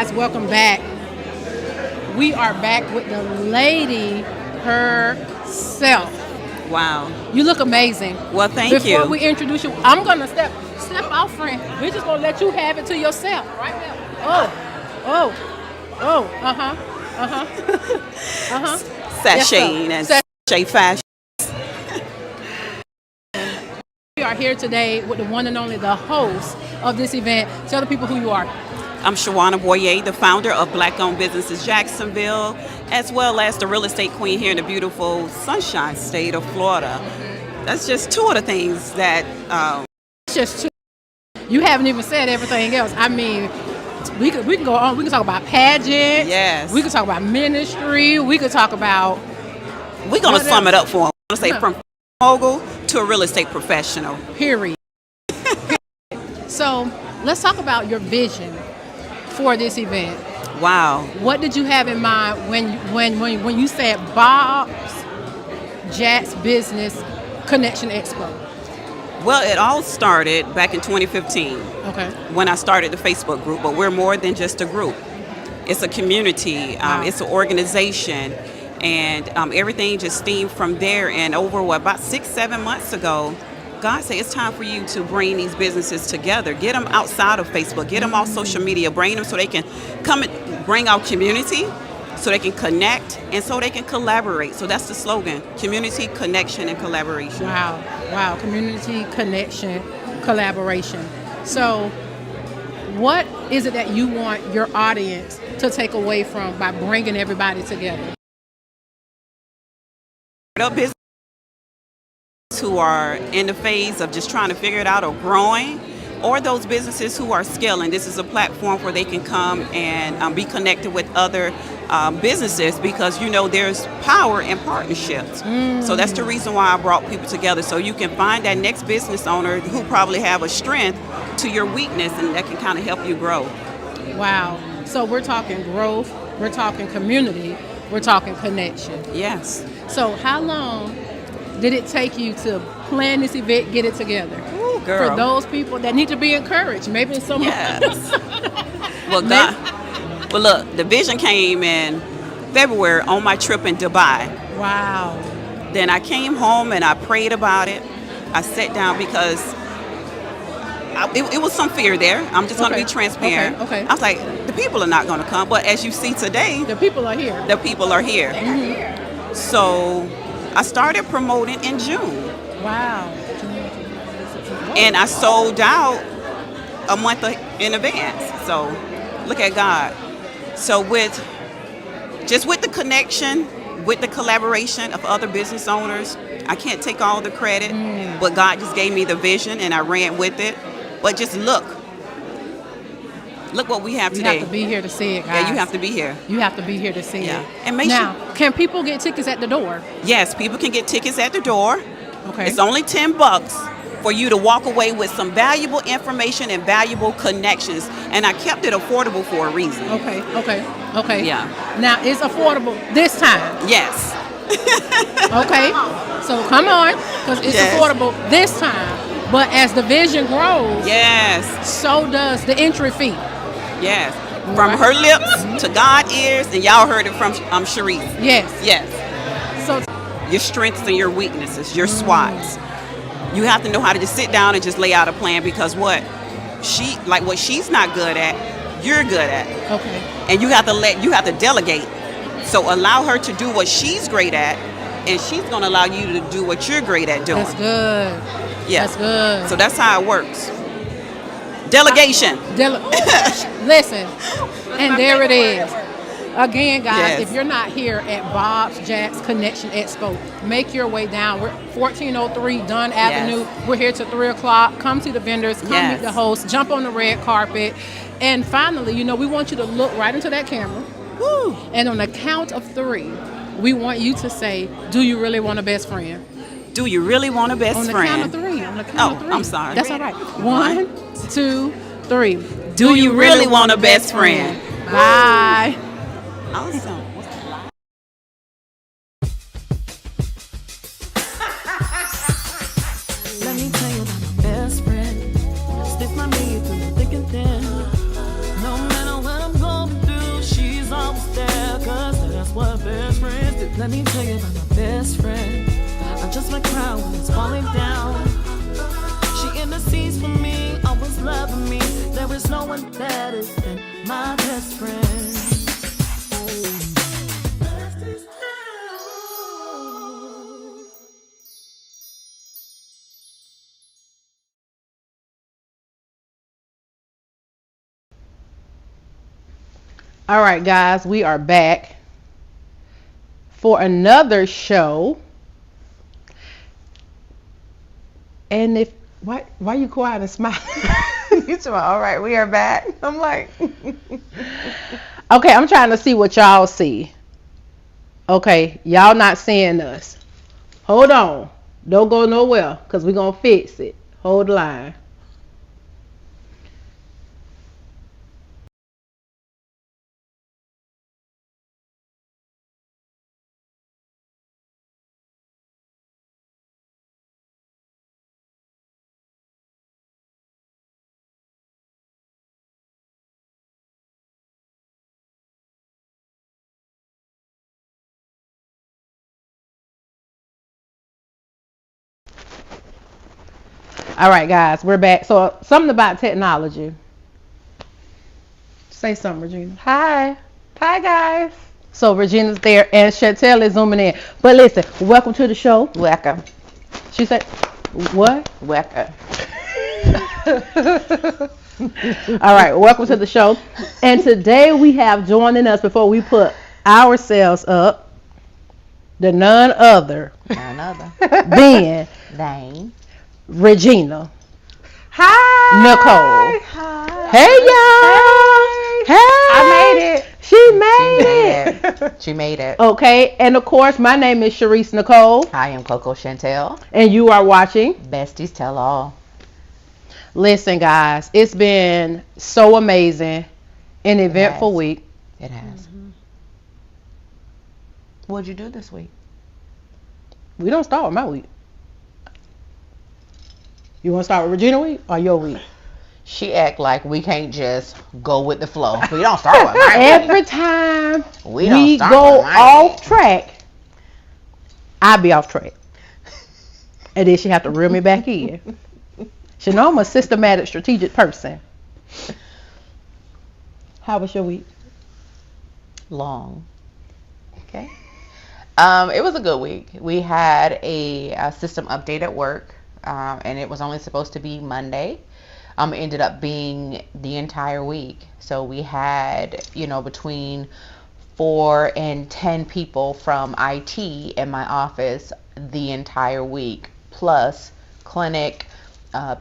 guys, welcome back. We are back with the lady herself. Wow. You look amazing. Well, thank you. Before we introduce you, I'm gonna step off, friend. We're just gonna let you have it to yourself right now. Sashaying and sachet fashion. We are here today with the one and only, the host of this event. Tell the people who you are. I'm Shawana Boyer, the founder of Black-Owned Businesses Jacksonville, as well as the real estate queen here in the beautiful Sunshine State of Florida. That's just two of the things that... Just two. You haven't even said everything else. I mean, we can go on. We can talk about pageant. Yes. We can talk about ministry. We could talk about... We're going to sum it up for them. I'm going to say from mogul to a real estate professional. Period. So let's talk about your vision for this event. Wow. What did you have in mind when you said Bob's Jack's Business Connection Expo? Well, it all started back in 2015. Okay. When I started the Facebook group, but we're more than just a group. It's a community. Wow. It's an organization. And everything just stemmed from there. And over about 6-7 months ago, God said it's time for you to bring these businesses together. Get them outside of Facebook. Get them off social media. Bring them so they can come and bring our community, so they can connect, and so they can collaborate. So that's the slogan: community, connection, and collaboration. Wow. Community, connection, collaboration. So what is it that you want your audience to take away from by bringing everybody together? Business who are in the phase of just trying to figure it out or growing, or those businesses who are scaling. This is a platform where they can come and be connected with other businesses, because there's power in partnerships. So that's the reason why I brought people together, so you can find that next business owner who probably have a strength to your weakness, and that can kind of help you grow. Wow. So we're talking growth, we're talking community, we're talking connection. Yes. So how long did it take you to plan this event, get it together? Ooh, girl. For those people that need to be encouraged, maybe some. Yes. Well, look, the vision came in February on my trip in Dubai. Wow. Then I came home and I prayed about it. I sat down because it was some fear there. I'm just going to be transparent. Okay. I was like, the people are not going to come. But as you see today, the people are here. The people are here. Mm-hmm. So I started promoting in June. Wow. And I sold out a month in advance. So look at God. So with the connection, with the collaboration of other business owners, I can't take all the credit, but God just gave me the vision and I ran with it. But just look what we have today. You have to be here to see it, guys. Yeah, you have to be here. You have to be here to see it. And now, can people get tickets at the door? Yes, people can get tickets at the door. Okay. It's only $10 for you to walk away with some valuable information and valuable connections. And I kept it affordable for a reason. Okay. Yeah. Now, it's affordable this time. Yes. Okay. So come on, because it's affordable this time. But as the vision grows, yes, so does the entry fee. Yes. From her lips to God's ears, and y'all heard it from Sharice. Yes. So your strengths and your weaknesses, your SWOTs. You have to know how to just sit down and just lay out a plan, because what she's not good at, you're good at. Okay. And you have to delegate. So allow her to do what she's great at, and she's going to allow you to do what you're great at doing. That's good. Yeah. That's good. So that's how it works. Delegation. Listen, and there it is. Again, guys, Yes. if you're not here at Bob's Jack's Connection Expo, make your way down. We're 1403 Dunn Avenue. Yes. We're here till 3 o'clock. Come see the vendors. Come Yes. meet the host. Jump on the red carpet. And finally, we want you to look right into that camera. Woo. And on the count of 3, we want you to say, do you really want a best friend? Do you really want a best friend? On the count of 3. On the count of 3. I'm sorry. That's all right. 1, 2, 3. Do you really want a best friend? Bye. Awesome. Let me tell you about my best friend. Stick my knee through thick and thin. No matter what I'm going Let me tell you about my best friend. I'm just my crown when it's falling down. She intercedes for me, always loving me. There is no one better than my best friend. All right, guys, we are back for another show. And if why you quiet and smiling? You talking about, all right, we are back. I'm like, Okay, I'm trying to see what y'all see. Okay, y'all not seeing us. Hold on. Don't go nowhere, because we're going to fix it. Hold the line. All right, guys, we're back. So, something about technology. Say something, Regina. hi. Hi, guys. So, Regina's there, and Chantel is zooming in. But listen, welcome to the show. Welcome. She said, what? Welcome. All right, welcome to the show. And today we have joining us, before we put ourselves up, the none other being Dang. Regina. Hi. Nicole. Hi. Hey, y'all. Hey. I made it. She made it. She made it. Okay, and of course, my name is Sharice Nicole, I am Coco Chantel. and you are watching. Besties tell all. Listen, guys, it's been so amazing, an eventful has. week. It has. What'd you do this week? We don't start with my week. You want to start with Regina week or your week? She act like we can't just go with the flow. We don't start with my Every week. time We don't we start go with my off week. track, I be off track. And then she have to reel me back in. She know I'm a systematic, strategic person. How was your week? Long. Okay. It was a good week. We had a system update at work, and it was only supposed to be Monday. It ended up being the entire week. So we had, between 4 and 10 people from IT in my office the entire week, plus clinic,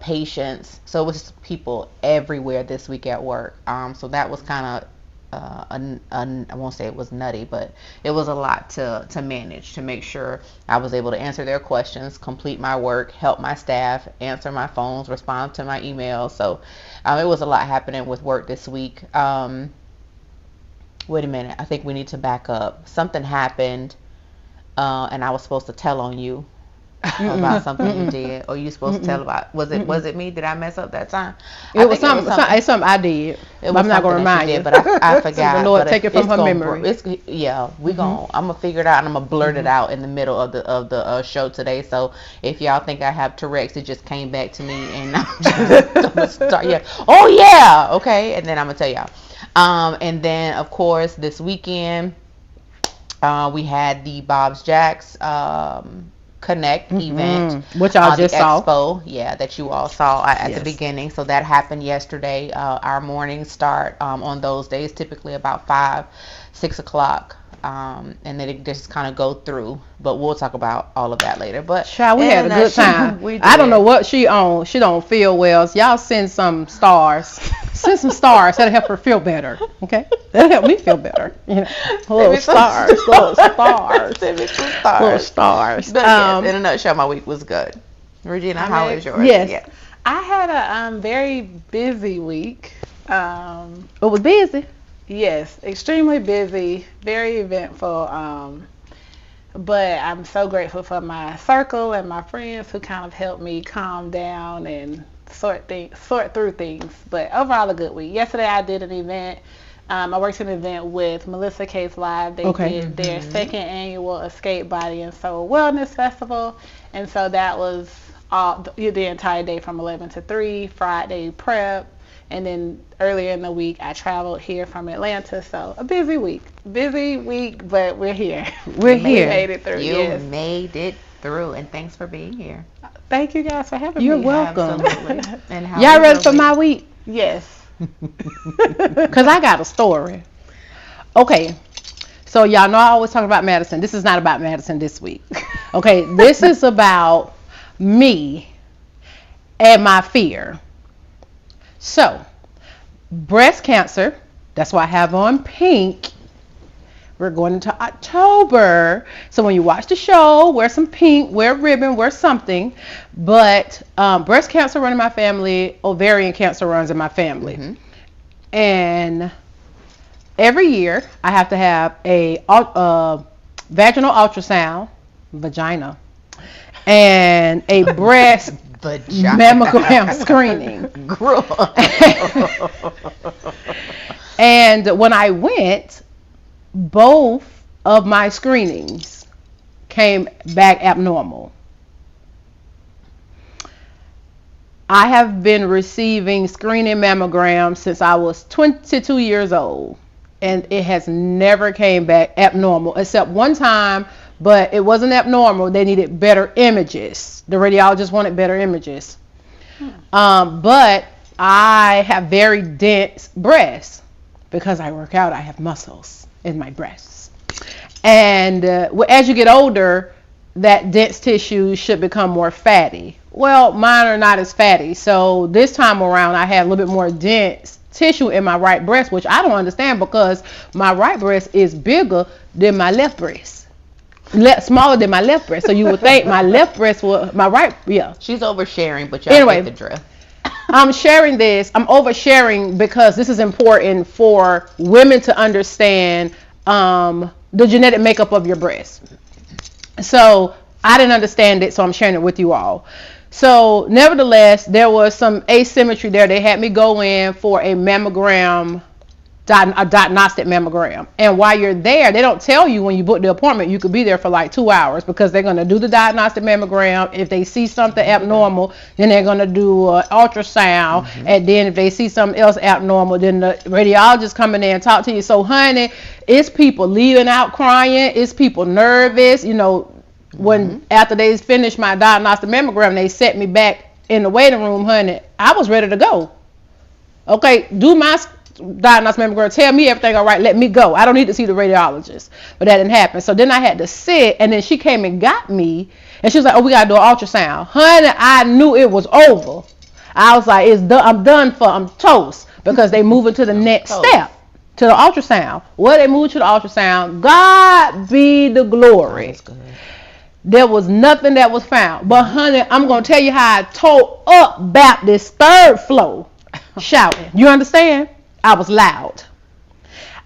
patients. So it was people everywhere this week at work. So that was kind of I won't say it was nutty, but it was a lot to manage, to make sure I was able to answer their questions, complete my work, help my staff, answer my phones, respond to my emails. So it was a lot happening with work this week. Wait a minute, I think we need to back up. Something happened, and I was supposed to tell on you about something you did, or you supposed to tell about. Was it me? Did I mess up that time? It was something I did. But I'm not gonna remind you. But I forgot. The Lord But take it from her memory. I'm gonna figure it out, and I'm gonna blurt it out in the middle of the show today. So if y'all think I have Tourette's, it just came back to me, and I'm just gonna start. Yeah. Oh yeah. Okay. And then I'm gonna tell y'all. And then of course this weekend, we had the Bob's Jacks Connect event, which y'all just saw. Expo, that you all saw at the beginning. So that happened yesterday. Our mornings start on those days typically about 5-6 o'clock, and then it just kind of go through. But we'll talk about all of that later. But child, we had a good time. I don't know what she on. She don't feel well. So y'all send some stars. Send some stars. That'll help her feel better. Okay, that'll help me feel better. Little stars. Little stars. Send me some stars. Little stars. But yes, in a nutshell, my week was good. Regina, how was yours? Yes. Yeah. I had a very busy week. It was busy. Yes, extremely busy, very eventful. But I'm so grateful for my circle and my friends who kind of helped me calm down and sort through things. But overall, a good week. Yesterday, I did an event I worked an event with Melissa Case Live. They did their second annual Escape Body and Soul Wellness Festival. And so that was all the entire day from 11 to 3, Friday prep. And then earlier in the week, I traveled here from Atlanta. So a busy week, but we're here. We made it through. You made it through, and thanks for being here. Thank you guys for having me. You're welcome. Absolutely. And how y'all ready for my week? Yes. Because I got a story. Okay. So y'all know I always talk about Madison. This is not about Madison this week. Okay. This is about me and my fear. So, breast cancer. That's why I have on pink. We're going into October. So when you watch the show, wear some pink, wear a ribbon, wear something. But breast cancer runs in my family. Ovarian cancer runs in my family. Mm-hmm. And every year I have to have a vaginal ultrasound, vagina, and a breast mammogram screening. And when I went, both of my screenings came back abnormal. I have been receiving screening mammograms since I was 22 years old, and it has never came back abnormal, except one time, but it wasn't abnormal. They needed better images. The radiologist wanted better images. But I have very dense breasts. Because I work out, I have muscles in my breasts. And as you get older, that dense tissue should become more fatty. Well, mine are not as fatty. So this time around, I have a little bit more dense tissue in my right breast, which I don't understand because my right breast is bigger than my left breast. Smaller than my left breast. So you would think my left breast was my right. Yeah. She's oversharing, but y'all get the drift. I'm sharing this. I'm oversharing because this is important for women to understand the genetic makeup of your breast. So I didn't understand it, so I'm sharing it with you all. So nevertheless, there was some asymmetry there. They had me go in for a mammogram, a diagnostic mammogram. And while you're there, they don't tell you when you book the appointment, you could be there for like 2 hours because they're going to do the diagnostic mammogram. If they see something abnormal, then they're going to do an ultrasound. Mm-hmm. And then if they see something else abnormal, then the radiologist come in there and talk to you. So honey, it's people leaving out crying. It's people nervous. You know, when after they finished my diagnostic mammogram, they set me back in the waiting room, honey. I was ready to go. Okay, do my diagnostic mammogram, tell me everything all right, let me go. I don't need to see the radiologist. But that didn't happen. So then I had to sit, and then she came and got me, and she was like, oh, we got to do an ultrasound. Honey, I knew it was over. I was like, it's done. I'm toast, because they moving to the next step, to the ultrasound. Well, they moved to the ultrasound. God be the glory. That's good. There was nothing that was found. But honey, I'm going to tell you how I tore up Baptist third floor shouting. You understand? I was loud.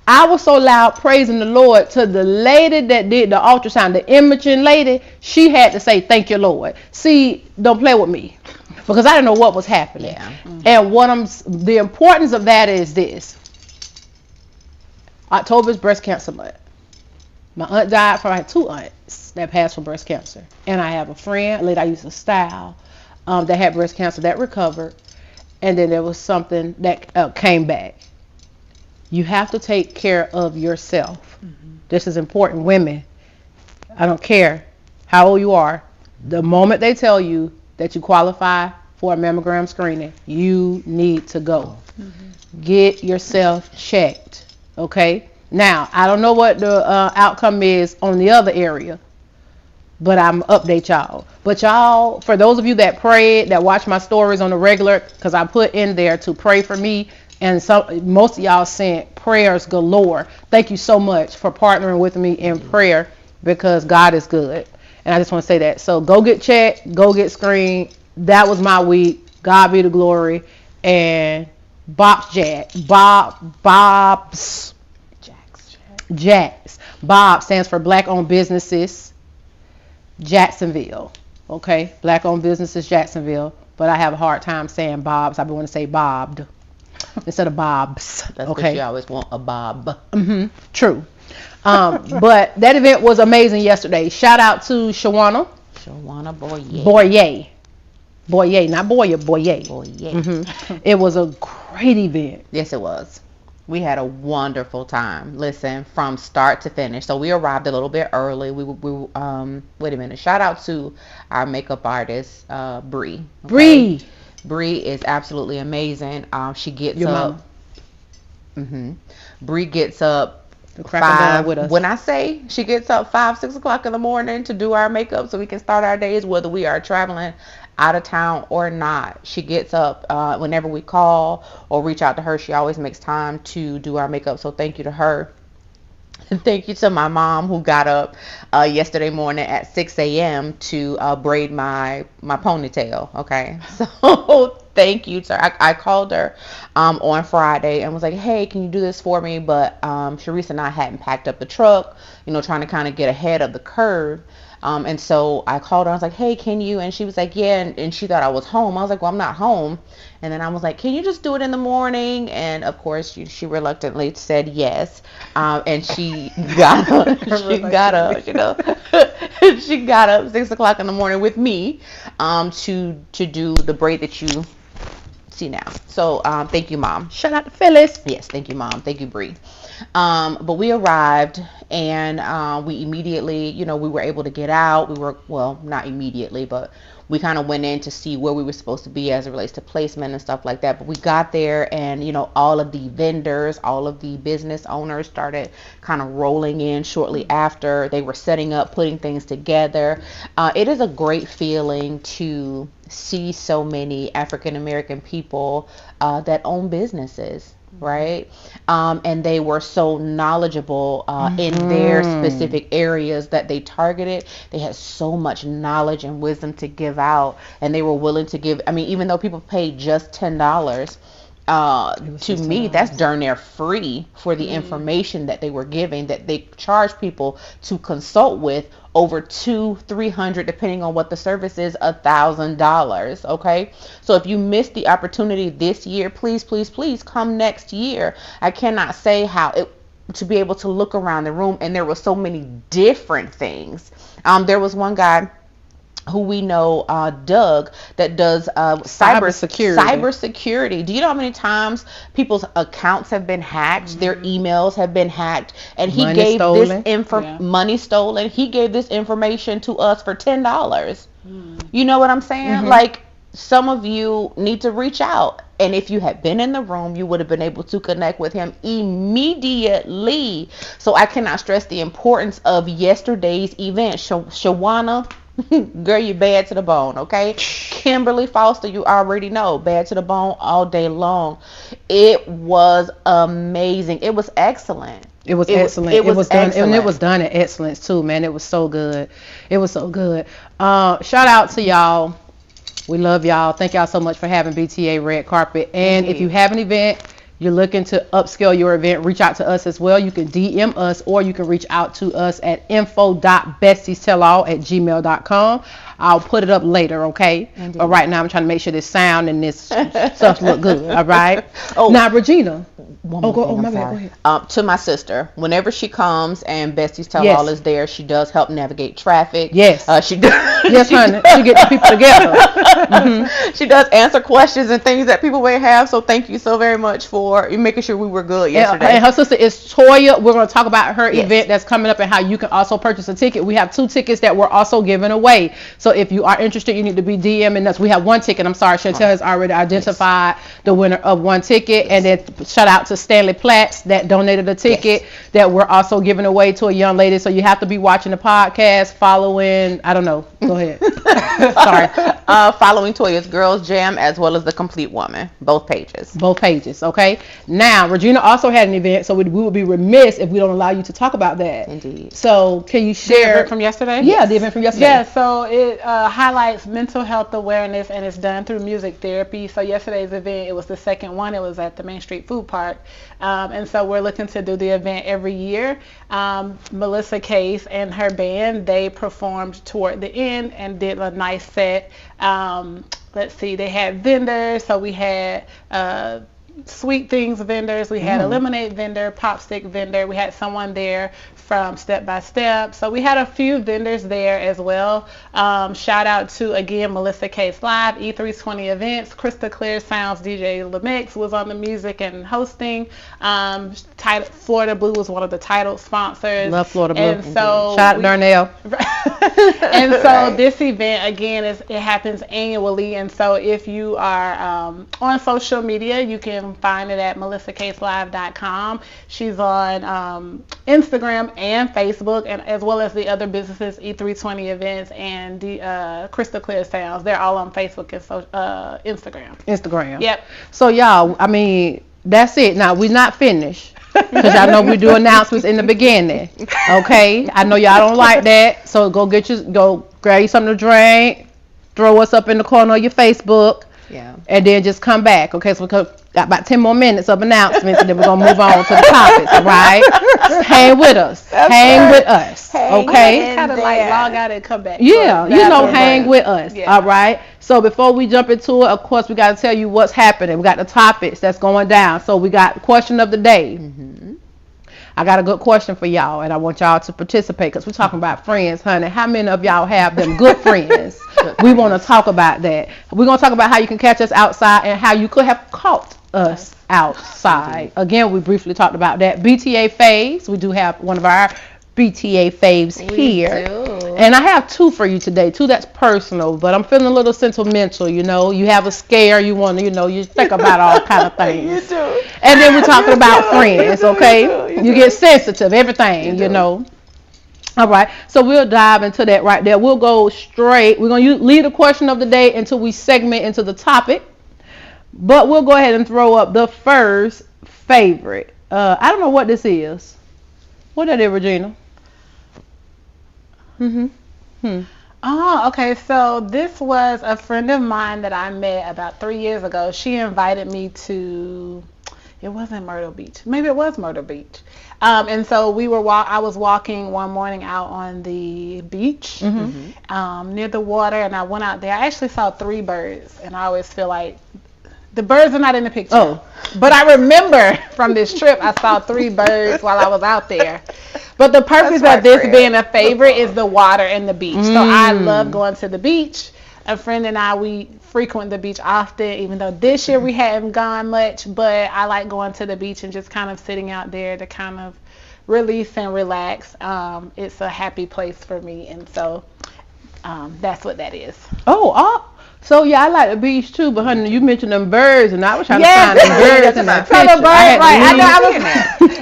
I was so loud praising the Lord to the lady that did the ultrasound, the imaging lady. She had to say, thank you, Lord. See, don't play with me because I didn't know what was happening. Yeah. And the importance of that is this. October is breast cancer month. My aunt died from, I had 2 aunts that passed from breast cancer. And I have a friend, a lady I used to style, that had breast cancer that recovered. And then there was something that came back. You have to take care of yourself. Mm-hmm. This is important. Women, I don't care how old you are. The moment they tell you that you qualify for a mammogram screening, you need to go. Mm-hmm. Get yourself checked. Okay? Now, I don't know what the outcome is on the other area, but I'm update y'all. But y'all, for those of you that prayed, that watch my stories on the regular, because I put in there to pray for me, and most of y'all sent prayers galore. Thank you so much for partnering with me in prayer, because God is good. And I just want to say that. So go get checked, go get screened. That was my week. God be the glory. And Bob's Jax. Bob stands for Black Owned Businesses Jacksonville. Okay, Black Owned Businesses Jacksonville. But I have a hard time saying Bob's. I want to say Bobbed. instead of bobs. That's okay. You always want a bob. True. But that event was amazing yesterday. Shout out to Shawana Boyer, not Boyer, Boyer. It was a great event. Yes, it was. We had a wonderful time. Listen, from start to finish. So we arrived a little bit early. We wait a minute. Shout out to our makeup artist, Bree. Okay? Bree is absolutely amazing. She gets up. Bree gets up. 5 with us. When I say she gets up 5-6 o'clock in the morning to do our makeup so we can start our days, whether we are traveling out of town or not. She gets up whenever we call or reach out to her. She always makes time to do our makeup. So thank you to her. And thank you to my mom who got up yesterday morning at 6 a.m. to braid my ponytail. Okay. So thank you to her. I called her on Friday and was like, hey, can you do this for me? But Sharice and I hadn't packed up the truck, trying to kind of get ahead of the curve. And so I called her. I was like, hey, can you? And she was like, yeah. And she thought I was home. I was like, well, I'm not home. And then I was like, can you just do it in the morning? And of course, she reluctantly said yes. And she got up. She got up 6 o'clock in the morning with me to do the braid that you see now. So thank you, Mom. Shout out to Phyllis. Yes, thank you, Mom. Thank you, Bree. But we arrived and we immediately, we were able to get out. Well, not immediately, but we kind of went in to see where we were supposed to be as it relates to placement and stuff like that. But we got there and, all of the vendors, all of the business owners started kind of rolling in shortly after. They were setting up, putting things together. It is a great feeling to see so many African American people that own businesses. Right. And they were so knowledgeable in their specific areas that they targeted. They had so much knowledge and wisdom to give out, and they were willing to give. I mean, even though people paid just $10, to me, that's darn near free for the information that they were giving, that they charge people to consult with over $200-$300, depending on what the service is, $1,000. Okay, so if you missed the opportunity this year, please come next year. I cannot say how it to be able to look around the room, and there were so many different things. There was one guy who we know, Doug, that does cybersecurity. Do you know how many times people's accounts have been hacked, their emails have been hacked, and he gave money stolen. He gave this information to us for $10. You know what I'm saying? Like, some of you need to reach out. And if you had been in the room, you would have been able to connect with him immediately. So I cannot stress the importance of yesterday's event. Shawana, girl, you bad to the bone, okay? Kimberly Foster, you already know, bad to the bone all day long. It was amazing. It was excellent. It was excellent. It was done, and it was done at excellence too, man. It was so good. It was so good. Shout out to y'all. We love y'all. Thank y'all so much for having BTA Red Carpet. And if you have an event, you're looking to upscale your event, reach out to us as well. You can DM us, or you can reach out to us at info.bestiestellall@gmail.com. I'll put it up later, okay? Indeed. But right now I'm trying to make sure this sound and this stuff look good, all right? Now, Regina. Go ahead. To my sister, whenever she comes and Bestie's Tell All is there, she does help navigate traffic. Yes. She does. Yes, honey. She gets the people together. She does answer questions and things that people may have. So thank you so very much for making sure we were good yesterday. And her sister is Toya. We're going to talk about her event that's coming up and how you can also purchase a ticket. We have 2 tickets that we're also giving away. So if you are interested, you need to be DMing us. We have 1 ticket. I'm sorry, Chantel has already identified the winner of 1 ticket. And then shout out to Stanley Platts that donated a ticket that we're also giving away to a young lady. So you have to be watching the podcast, following, I don't know. Go ahead. Sorry. Following Toya's Girls Jam as well as The Complete Woman. Both pages. Okay. Now, Regina also had an event, so we would be remiss if we don't allow you to talk about that. Indeed. So can you share the event from yesterday? Yeah, the event from yesterday. Yeah, so it highlights mental health awareness, and it's done through music therapy. So yesterday's event, it was the second one. It was at the Main Street Food Park. And so we're looking to do the event every year. Melissa Case and her band, they performed toward the end and did a nice set. Let's see, they had vendors. So we had sweet things vendors. We had a lemonade vendor, pop stick vendor. We had someone there from Step by Step. So we had a few vendors there as well. Shout out to, again, Melissa Case Live, E320 Events, Crystal Clear Sounds, DJ Lamix was on the music and hosting. Florida Blue was one of the title sponsors. Love Florida Blue. And so shout out Darnell. And so this event, again, it happens annually. And so if you are on social media, you can find it at melissacaselive.com. She's on Instagram and Facebook, and as well as the other businesses, E320 Events and the Crystal Clear Sounds. They're all on Facebook and Instagram. Yep. So y'all, I mean, that's it. Now we're not finished, because y'all know we do announcements in the beginning. Okay, I know y'all don't like that, so go grab you something to drink, throw us up in the corner of your Facebook. Yeah. And then just come back. Okay, so we got about 10 more minutes of announcements, and then we're gonna move on to the topics. All right. Hang with us. Hang with us. Okay. Kind of like log out and come back. Yeah, hang with us. Yeah. All right. So before we jump into it, of course, we got to tell you what's happening. We got the topics that's going down. So we got question of the day. I got a good question for y'all, and I want y'all to participate, because we're talking about friends, honey. How many of y'all have them good friends? We want to talk about that. We're going to talk about how you can catch us outside and how you could have caught us outside. Again, we briefly talked about that. BTA faves. We do have one of our BTA faves here. And I have two for you today. Two that's personal, but I'm feeling a little sentimental, you know. You have a scare, you want to, you think about all kind of things. You do. And then we're talking about friends, okay? You get sensitive, everything, you know. All right, so we'll dive into that right there. We'll go straight. We're going to leave the question of the day until we segment into the topic. But we'll go ahead and throw up the first favorite. I don't know what this is. What that is, Regina? Oh, okay. So this was a friend of mine that I met about 3 years ago. She invited me to, it wasn't Myrtle Beach. Maybe it was Myrtle Beach. And so I was walking one morning out on the beach near the water, and I went out there. I actually saw 3 birds, and I always feel like the birds are not in the picture. Oh. But I remember from this trip, I saw 3 birds while I was out there. But the purpose of this being a favorite is the water and the beach. So I love going to the beach. A friend and I, we frequent the beach often, even though this year we hadn't gone much. But I like going to the beach and just kind of sitting out there to kind of release and relax. It's a happy place for me. And so that's what that is. So yeah, I like the beach too, but honey, you mentioned them birds, and I was trying to find them birds in that picture.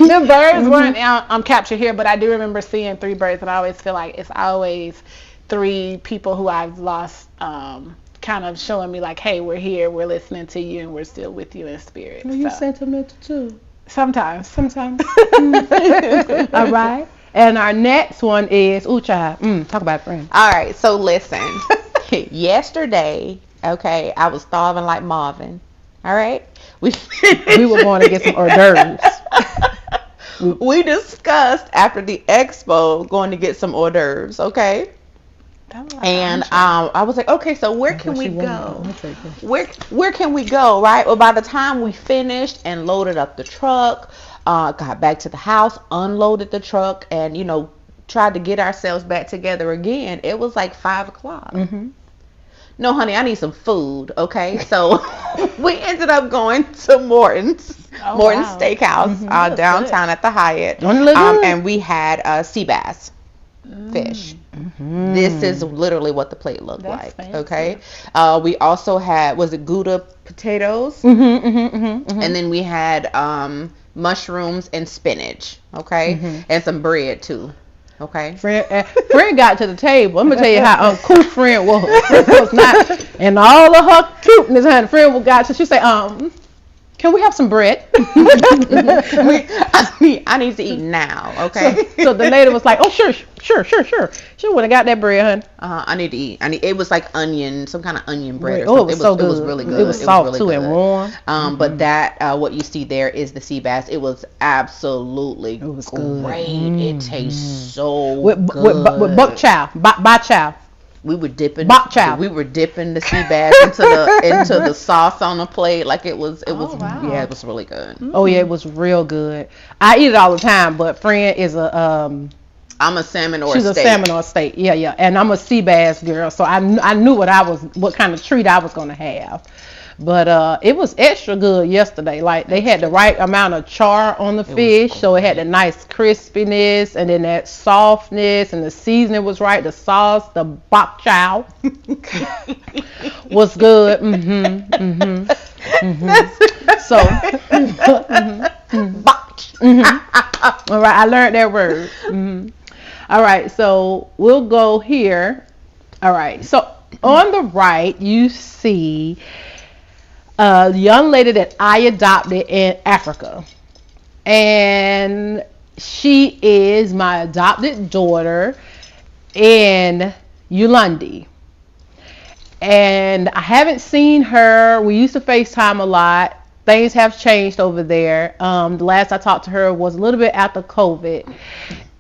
The birds weren't captured here, but I do remember seeing 3 birds, and I always feel like it's always 3 people who I've lost, kind of showing me like, hey, we're here, we're listening to you, and we're still with you in spirit. Well, you're sentimental too. Sometimes. All right. And our next one is, talk about friends. All right, so listen. Yesterday, okay, I was starving like Marvin. All right, we were going to get some hors d'oeuvres. We discussed after the expo going to get some hors d'oeuvres, okay? And I was like, okay, so where can we go? Where can we go, right? Well, by the time we finished and loaded up the truck, got back to the house, unloaded the truck, and tried to get ourselves back together again, it was like 5 o'clock. No, honey, I need some food. Okay, so we ended up going to Morton's Steakhouse downtown at the Hyatt, and we had sea bass fish. This is literally what the plate looked like. Fancy. Okay, we also had, was it Gouda potatoes, and then we had mushrooms and spinach. Okay, and some bread too. Okay. Friend got to the table. I'm gonna tell you how uncouth Friend was. Friend was not, and all of her cuteness, honey. Friend got to. She said, can we have some bread? I need to eat now. Okay. So the lady was like, oh sure. She would have got that bread, honey. I need to eat. It was like onion, some kind of onion bread. It was so good. It was really good. It was soft really too and warm. But that what you see there is the sea bass. It was absolutely great. It tastes so good. With buck chow, by chow. We were dipping bok chow. We were dipping the sea bass into the sauce on the plate. Like it was wow. Yeah, it was really good. Oh yeah, it was real good. I eat it all the time, but friend is a I'm a salmon or she's steak. a salmon or steak. Yeah. And I'm a sea bass girl, so I knew what kind of treat I was gonna have. But it was extra good yesterday. Like they had the right amount of char on the fish, so it had the nice crispiness and then that softness, and the seasoning was right. The sauce, the bok chow was good. So, bok. All right, I learned that word. All right, so we'll go here. All right, so on the right you see a young lady that I adopted in Africa, and she is my adopted daughter in Ulundi, and I haven't seen her. We used to FaceTime a lot. Things have changed over there. The last I talked to her was a little bit after COVID,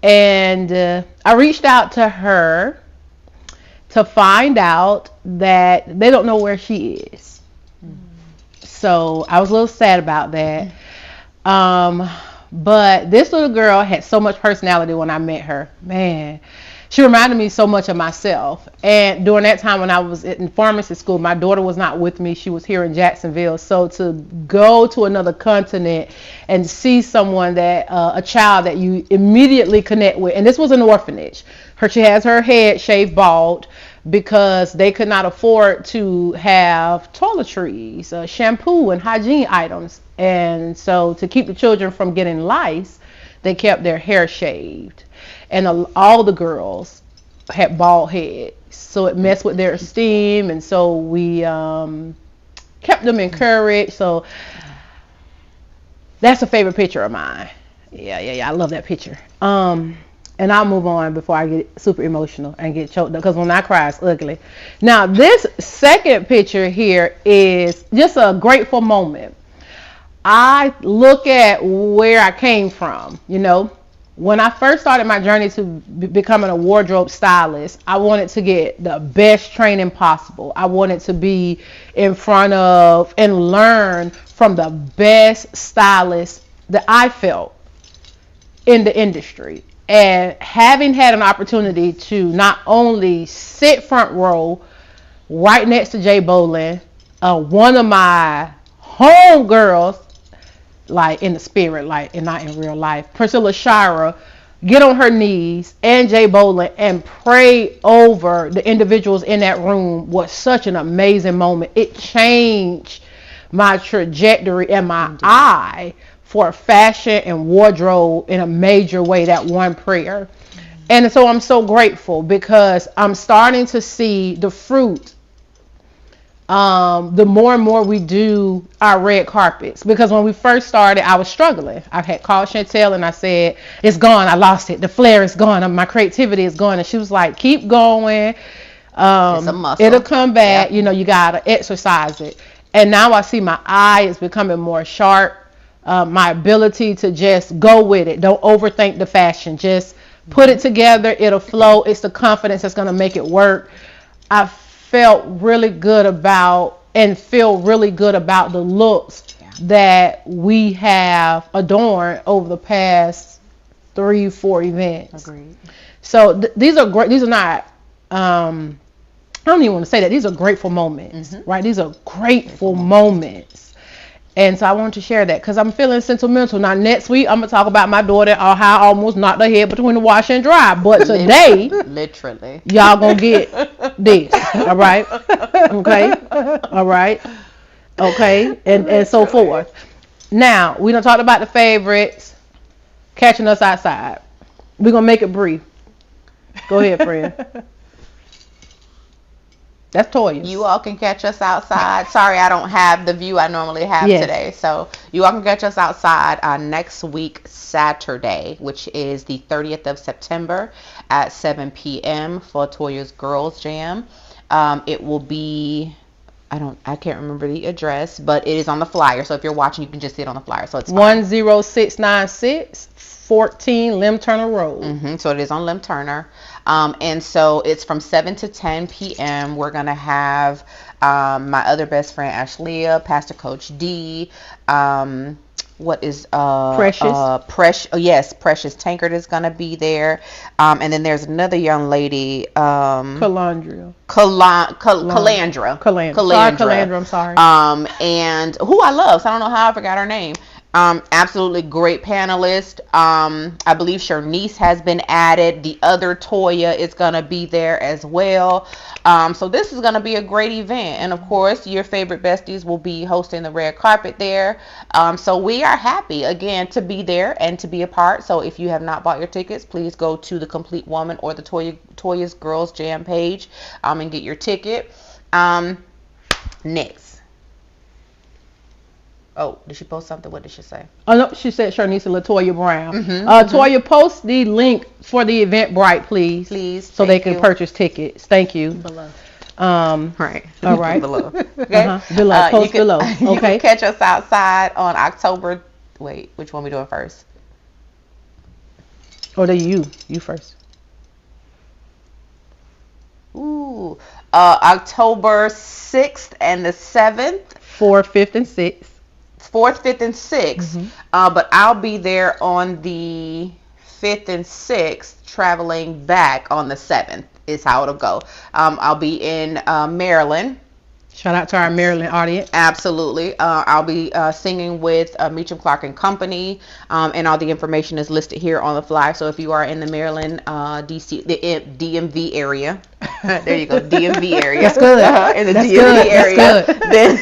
and I reached out to her to find out that they don't know where she is. So I was a little sad about that. But this little girl had so much personality when I met her. Man, she reminded me so much of myself. And during that time when I was in pharmacy school, my daughter was not with me. She was here in Jacksonville. So to go to another continent and see someone that, a child that you immediately connect with. And this was an orphanage. She has her head shaved bald, because they could not afford to have toiletries, shampoo, and hygiene items. And so to keep the children from getting lice, they kept their hair shaved. And all the girls had bald heads, so it messed with their esteem. And so we kept them encouraged. So that's a favorite picture of mine. Yeah, I love that picture. And I'll move on before I get super emotional and get choked up, because when I cry, it's ugly. Now, this second picture here is just a grateful moment. I look at where I came from. When I first started my journey to becoming a wardrobe stylist, I wanted to get the best training possible. I wanted to be in front of and learn from the best stylists that I felt in the industry. And having had an opportunity to not only sit front row right next to Jay Bolin, one of my home girls, like in the spirit, like, and not in real life, Priscilla Shira, get on her knees, and Jay Bolin, and pray over the individuals in that room was such an amazing moment. It changed my trajectory and my eye for fashion and wardrobe in a major way, that one prayer. And so I'm so grateful, because I'm starting to see the fruit the more and more we do our red carpets. Because when we first started, I was struggling. I had called Chantel and I said, it's gone, I lost it, the flair is gone, my creativity is gone. And she was like, keep going, it's a muscle, it'll come back. You gotta exercise it. And now I see my eye is becoming more sharp. My ability to just go with it. Don't overthink the fashion. Just put it together. It'll flow. It's the confidence that's going to make it work. I felt really good about and feel really good about the looks that we have adorned over the past 3-4 events. Agreed. So these are great. These are not, I don't even want to say that. These are grateful moments, right? These are grateful moments. And so I wanted to share that, because I'm feeling sentimental. Now, next week, I'm going to talk about my daughter, or how I almost knocked her head between the wash and dry. But today, literally, y'all going to get this. All right? Okay? All right? Okay? And so forth. Now, we done talked about the favorites, catching us outside. We're going to make it brief. Go ahead, friend. That's Toya. You all can catch us outside. Sorry, I don't have the view I normally have today. So you all can catch us outside next week, Saturday, which is the 30th of September at 7 p.m. for Toya's Girls Jam. It will be I can't remember the address, but it is on the flyer. So if you're watching, you can just see it on the flyer. So it's 10696 14 Lim Turner Road. So it is on Lim Turner. And so it's from 7 to 10 p.m. We're going to have my other best friend, Ashlea, Pastor Coach D, Precious. Yes, Precious Tankard is going to be there. And then there's another young lady, Calandra. I'm sorry. And who I love, so I don't know how I forgot her name. Absolutely great panelist. I believe Shernice has been added. The other Toya is going to be there as well. So this is going to be a great event. And of course, your favorite besties will be hosting the red carpet there. So we are happy, again, to be there and to be a part. So if you have not bought your tickets, please go to the Complete Woman or the Toya's Girls Jam page and get your ticket. Next. Oh, did she post something? What did she say? Oh, no, she said Sharnisa LaToya Brown. Toya, post the link for the Eventbrite, please. Please. So they can purchase tickets. Thank you. Below. Right. All right. Below. Okay. Below. Post below. Okay. You can catch us outside on October. Wait, which one we doing first? Or you first. Ooh. October 6th and the 7th. 4th, 5th, and 6th. 4th, 5th, and 6th. But I'll be there on the 5th and 6th, traveling back on the 7th is how it'll go. I'll be in Maryland. Shout out to our Maryland audience. Absolutely. I'll be singing with Meacham Clark and Company, and all the information is listed here on the flyer. So if you are in the Maryland, DC, the DMV area, there you go, DMV area. That's good. In the DMV area, then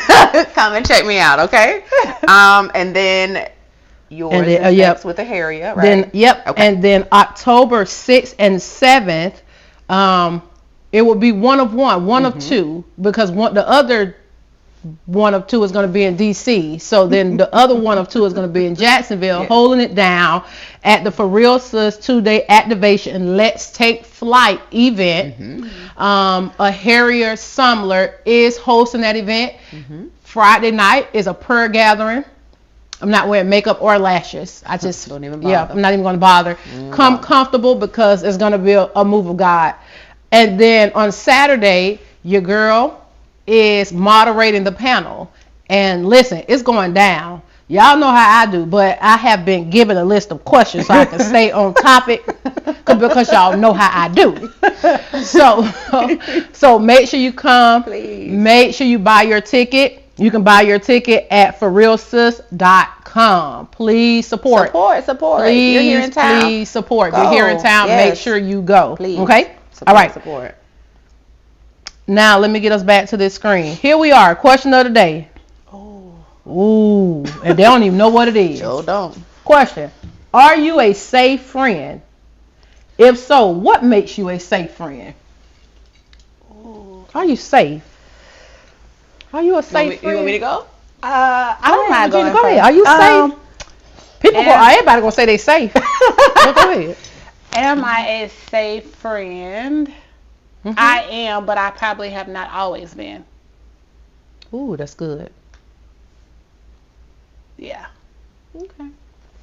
come and check me out, okay? And then yours is next with the Harriet, right? Then okay. And then October 6th and 7th, it will be one of two, because the other one of two is going to be in DC. So then the other one of two is going to be in Jacksonville, holding it down at the For Real Sis 2-day activation Let's Take Flight event. A Harrier Sumler is hosting that event. Friday night is a prayer gathering. I'm not wearing makeup or lashes. I just don't even bother. I'm not even going to bother. Come comfortable, because it's going to be a move of God. And then on Saturday, your girl is moderating the panel. And listen, it's going down. Y'all know how I do, but I have been given a list of questions so I can stay on topic, because y'all know how I do. So make sure you come. Please. Make sure you buy your ticket. You can buy your ticket at forrealsis.com. Please support. Support. Please, you're here in town. Please support. Go. You're here in town. Yes. Make sure you go. Please. Okay? Support, all right. Support. Now, let me get us back to this screen. Here we are. Question of the day. Ooh. And they don't even know what it is. Sure don't. Question. Are you a safe friend? If so, what makes you a safe friend? Ooh. Are you safe? Are you a safe friend? You want me to go? I don't mind going. Go ahead. Are you safe? Everybody gonna say they safe. Go ahead. Am I a safe friend? I am, but I probably have not always been. Ooh, that's good. Yeah. Okay.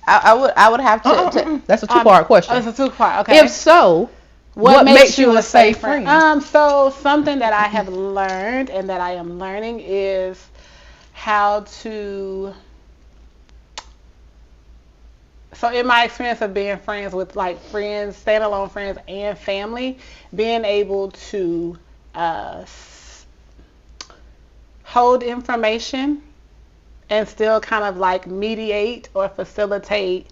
I would have to. That's a two-part question. That's a two-part. Okay. If so, what makes you a safe friend? So something that I have learned and that I am learning is how to. So in my experience of being friends with friends, standalone friends and family, being able to hold information and still kind of mediate or facilitate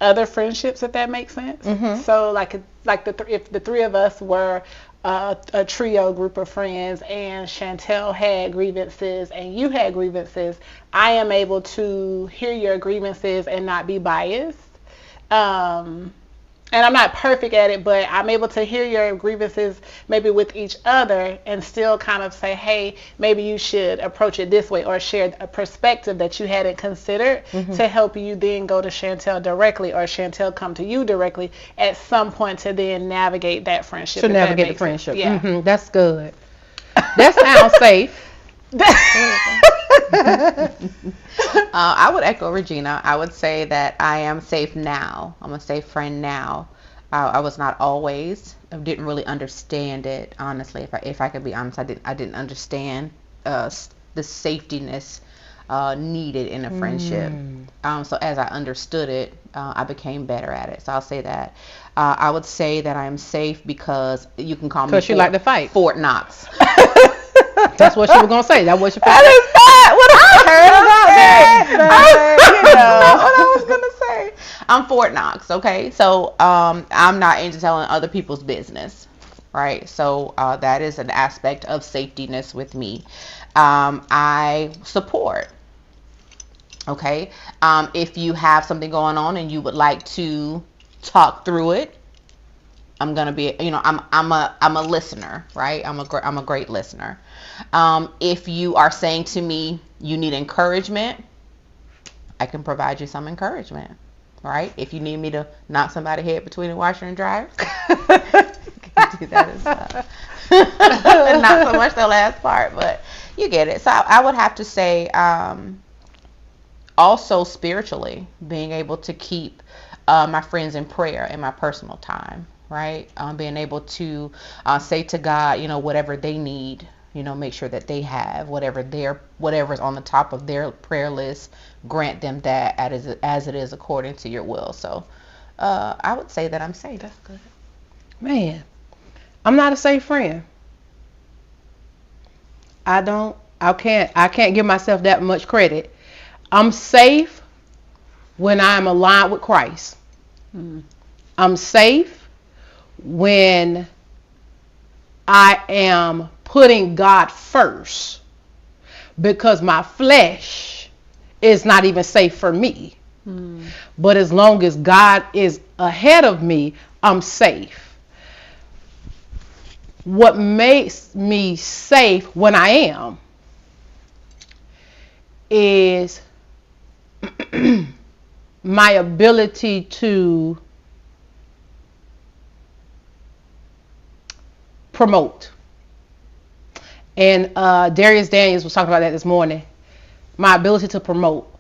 other friendships, if that makes sense. So if the three of us were a trio group of friends and Chantel had grievances and you had grievances, I am able to hear your grievances and not be biased. And I'm not perfect at it, but I'm able to hear your grievances maybe with each other and still kind of say, hey, maybe you should approach it this way, or share a perspective that you hadn't considered to help you then go to Chantel directly, or Chantel come to you directly at some point to then navigate that friendship. To navigate the friendship. Yeah. That's good. That sounds safe. I would echo Regina. I would say that I am safe now. I'm a safe friend now. I was not always. I didn't really understand it, honestly. If I could be honest, I didn't understand the safetyness needed in a friendship. So as I understood it, I became better at it. So I'll say that. I would say that I am safe because you can call me. Because you like to fight. Fort Knox. That's what she was gonna say. That was your. That is not what I heard about that. What I was gonna say. I'm Fort Knox. Okay, so I'm not into telling other people's business, right? So that is an aspect of safetyness with me. I support. Okay, if you have something going on and you would like to talk through it, I'm gonna be, I'm a listener, right? I'm a great listener. If you are saying to me you need encouragement, I can provide you some encouragement, right? If you need me to knock somebody's head between the washer and dryer, can do that as well. Not so much the last part, but you get it. So I would have to say, also spiritually, being able to keep my friends in prayer in my personal time, right? Being able to say to God, whatever they need, make sure that they have whatever's on the top of their prayer list, grant them that as it is according to your will. So I would say that I'm safe. That's good. Man, I'm not a safe friend. I can't give myself that much credit. I'm safe when I'm aligned with Christ. I'm safe when I am putting God first, because my flesh is not even safe for me. But as long as God is ahead of me, I'm safe. What makes me safe when I am is my ability to promote. And Darius Daniels was talking about that this morning. My ability to promote.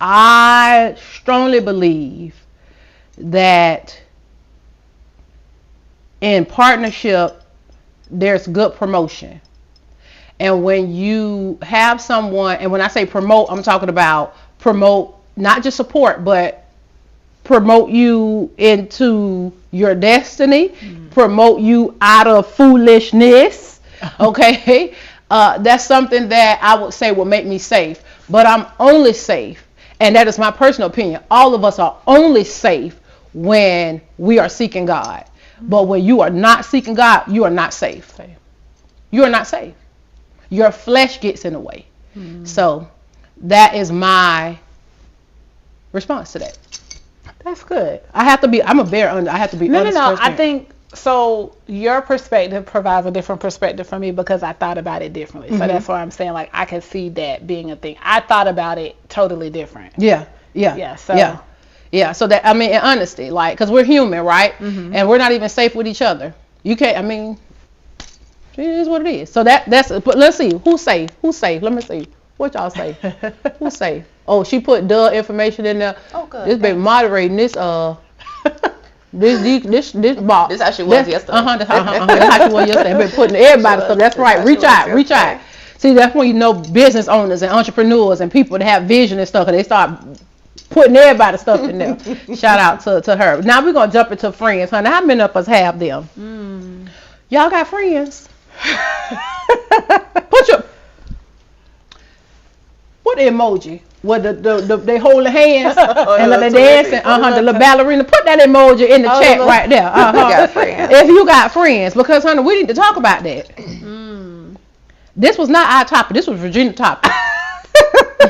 I strongly believe that in partnership, there's good promotion. And when you have someone, and when I say promote, I'm talking about promote, not just support, but promote you into your destiny, promote you out of foolishness. Okay. That's something that I would say will make me safe. But I'm only safe, and that is my personal opinion. All of us are only safe when we are seeking God. But when you are not seeking God, you are not safe. You are not safe. Your flesh gets in the way. So that is my response to that. That's good. I have to be honest. No. I think so. Your perspective provides a different perspective for me because I thought about it differently. So that's why I'm saying, like, I can see that being a thing. I thought about it totally different. Yeah. So that, in honesty, like, because we're human, right? And we're not even safe with each other. You can't. It is what it is. So that's. But let's see who's safe. Who's safe? Let me see. What y'all say? Who's safe? Oh, she put the information in there. Oh, good. This baby moderating this this box. This actually was yesterday. That's how she was yesterday. Been putting everybody stuff. That's right. Reach out. See, that's when you know business owners and entrepreneurs and people that have vision and stuff, 'cause they start putting everybody's stuff in there. Shout out to her. Now we're gonna jump into friends, honey. How many of us have them? Y'all got friends? What emoji? What they holding hands and they dancing? The little ballerina. Put that emoji in the chat right there. If you got friends, because honey, we need to talk about that. This was not our topic. This was Regina's topic.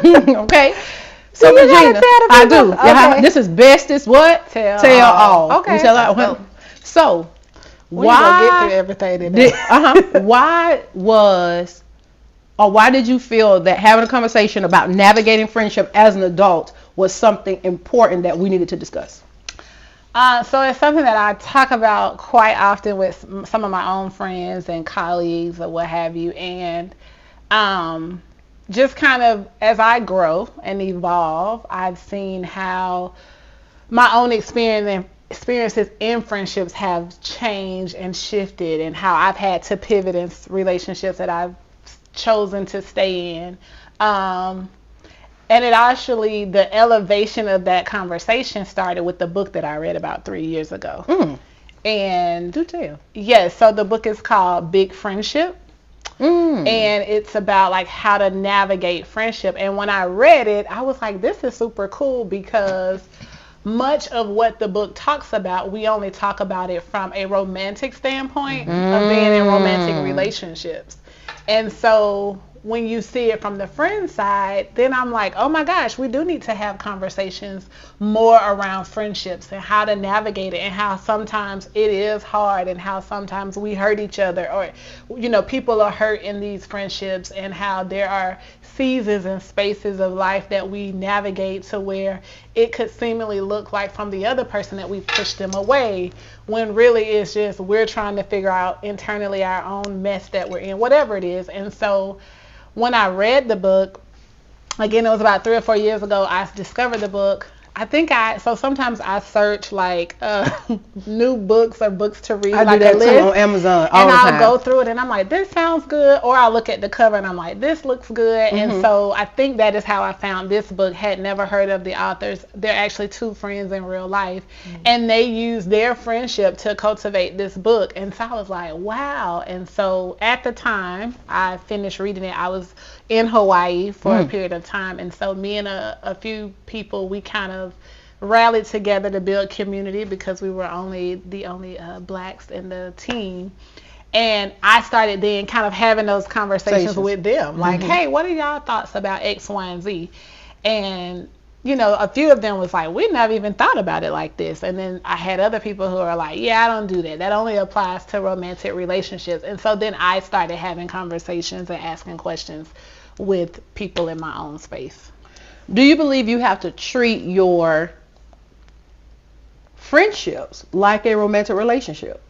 Okay. So Regina, I do. Okay. This is bestest what? Tell all. Okay. So why get through everything? Why did you feel that having a conversation about navigating friendship as an adult was something important that we needed to discuss? So it's something that I talk about quite often with some of my own friends and colleagues or what have you. And Just kind of as I grow and evolve, I've seen how my own experiences in friendships have changed and shifted, and how I've had to pivot in relationships that I've chosen to stay in. And it actually, the elevation of that conversation started with the book that I read about 3 years ago. And do tell. Yes, so the book is called Big Friendship. And it's about like how to navigate friendship. And when I read it, I was like, this is super cool, because much of what the book talks about, we only talk about it from a romantic standpoint of being in romantic relationships. And so when you see it from the friend side, then I'm like, oh my gosh, we do need to have conversations more around friendships and how to navigate it, and how sometimes it is hard, and how sometimes we hurt each other, or, you know, people are hurt in these friendships, and how there are seasons and spaces of life that we navigate to where it could seemingly look like from the other person that we pushed them away, when really it's just we're trying to figure out internally our own mess that we're in, whatever it is. And so when I read the book, again, it was about 3 or 4 years ago, I discovered the book. So sometimes I search like new books or books to read. I like do that a list, too on Amazon all and the I'll time. go through it and I'm like, this sounds good. Or I'll look at the cover and I'm like, this looks good. And so I think that is how I found this book. Had never heard of the authors. They're actually 2 friends in real life. And they use their friendship to cultivate this book. And so I was like, wow. And so at the time I finished reading it, I was in Hawaii for a period of time. And so me and a few people, we kind of rallied together to build community, because we were the only blacks in the team. And I started then kind of having those conversations with them, like, hey, what are y'all thoughts about X, Y, and Z? And, you know, a few of them was like, we never even thought about it like this. And then I had other people who are like, yeah, I don't do that. That only applies to romantic relationships. And so then I started having conversations and asking questions with people in my own space. Do you believe you have to treat your friendships like a romantic relationship?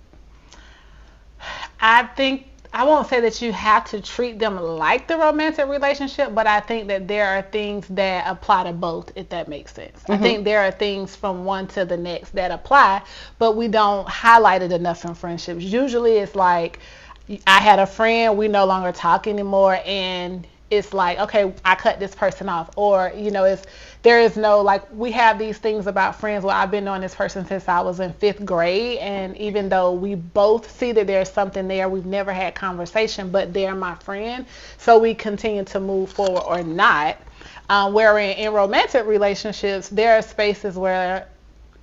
I think, I won't say that you have to treat them like the romantic relationship, but I think that there are things that apply to both, if that makes sense. I think there are things from one to the next that apply, but we don't highlight it enough in friendships. Usually it's like, I had a friend, we no longer talk anymore, and it's like, okay, I cut this person off. Or, you know, there is no, like, we have these things about friends. Well, I've been knowing this person since I was in 5th grade, and even though we both see that there's something there, we've never had conversation, but they're my friend, so we continue to move forward or not. Where in romantic relationships, there are spaces where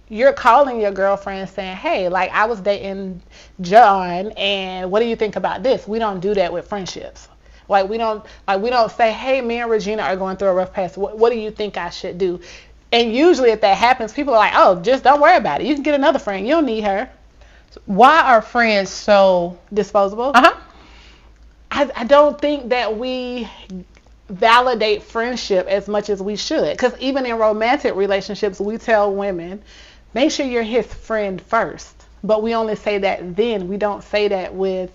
you're calling your girlfriend saying, hey, like, I was dating John, and what do you think about this? We don't do that with friendships. Like, we don't say, hey, me and Regina are going through a rough patch. What do you think I should do? And usually if that happens, people are like, oh, just don't worry about it. You can get another friend. You don't need her. Why are friends so disposable? I don't think that we validate friendship as much as we should. Because even in romantic relationships, we tell women, make sure you're his friend first. But we only say that then. We don't say that with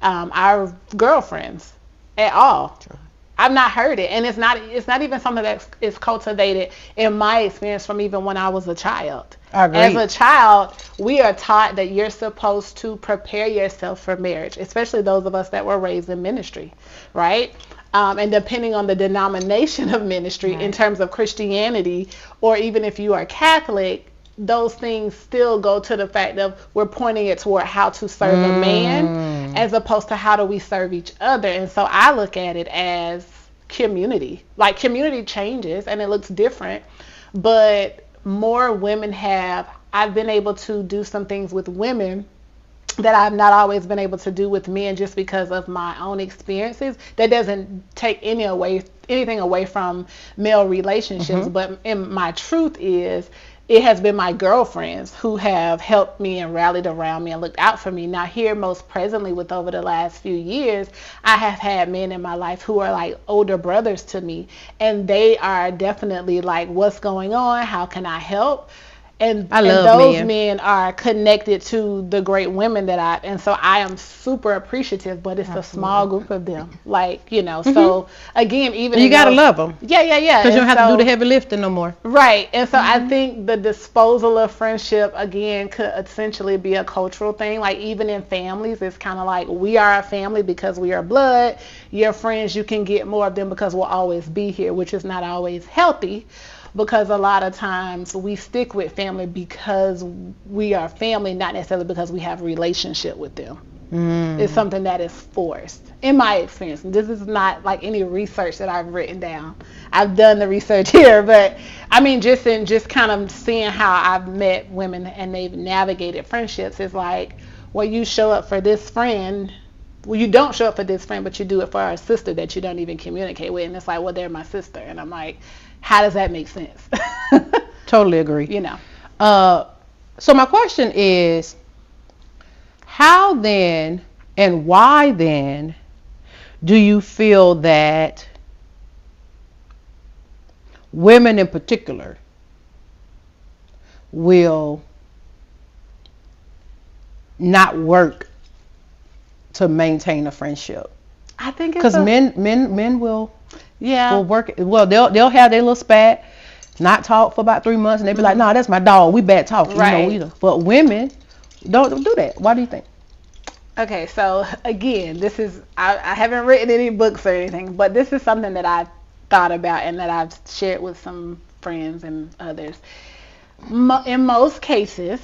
our girlfriends at all. True. I've not heard it, and it's not even something that is cultivated in my experience from even when I was a child. I agree. As a child, we are taught that you're supposed to prepare yourself for marriage, especially those of us that were raised in ministry, right? And depending on the denomination of ministry, in terms of Christianity, or even if you are Catholic, those things still go to the fact of we're pointing it toward how to serve a man, as opposed to how do we serve each other. And so I look at it as community. Like, community changes and it looks different, but more women I've been able to do some things with women that I've not always been able to do with men, just because of my own experiences. That doesn't take anything away from male relationships, but in my truth is, it has been my girlfriends who have helped me and rallied around me and looked out for me. Now, here most presently, with over the last few years, I have had men in my life who are like older brothers to me, and they are definitely like, what's going on? How can I help? And those men are connected to the great women and so I am super appreciative, but it's a small group of them. Like, you know, so again, even you got to love them. Yeah. Because you don't have to do the heavy lifting no more. Right. And so I think the disposal of friendship, again, could essentially be a cultural thing. Like, even in families, it's kind of like, we are a family because we are blood. Your friends, you can get more of them because we'll always be here, which is not always healthy. Because a lot of times we stick with family because we are family, not necessarily because we have a relationship with them. It's something that is forced, in my experience. This is not like any research that I've written down. I've done the research here, but I mean, just kind of seeing how I've met women and they've navigated friendships, is like, well, you show up for this friend. Well, you don't show up for this friend, but you do it for our sister that you don't even communicate with. And it's like, well, they're my sister. And I'm like, how does that make sense? Totally agree. You know. So my question is, how then and why then do you feel that women in particular will not work to maintain a friendship? I think because men will work. Well, they'll have their little spat, not talk for about 3 months, and they'll be like, "No, that's my dog. We bad talking." Right. You know, but women don't do that. Why do you think? Okay, so again, this is I haven't written any books or anything, but this is something that I've thought about and that I've shared with some friends and others. In most cases,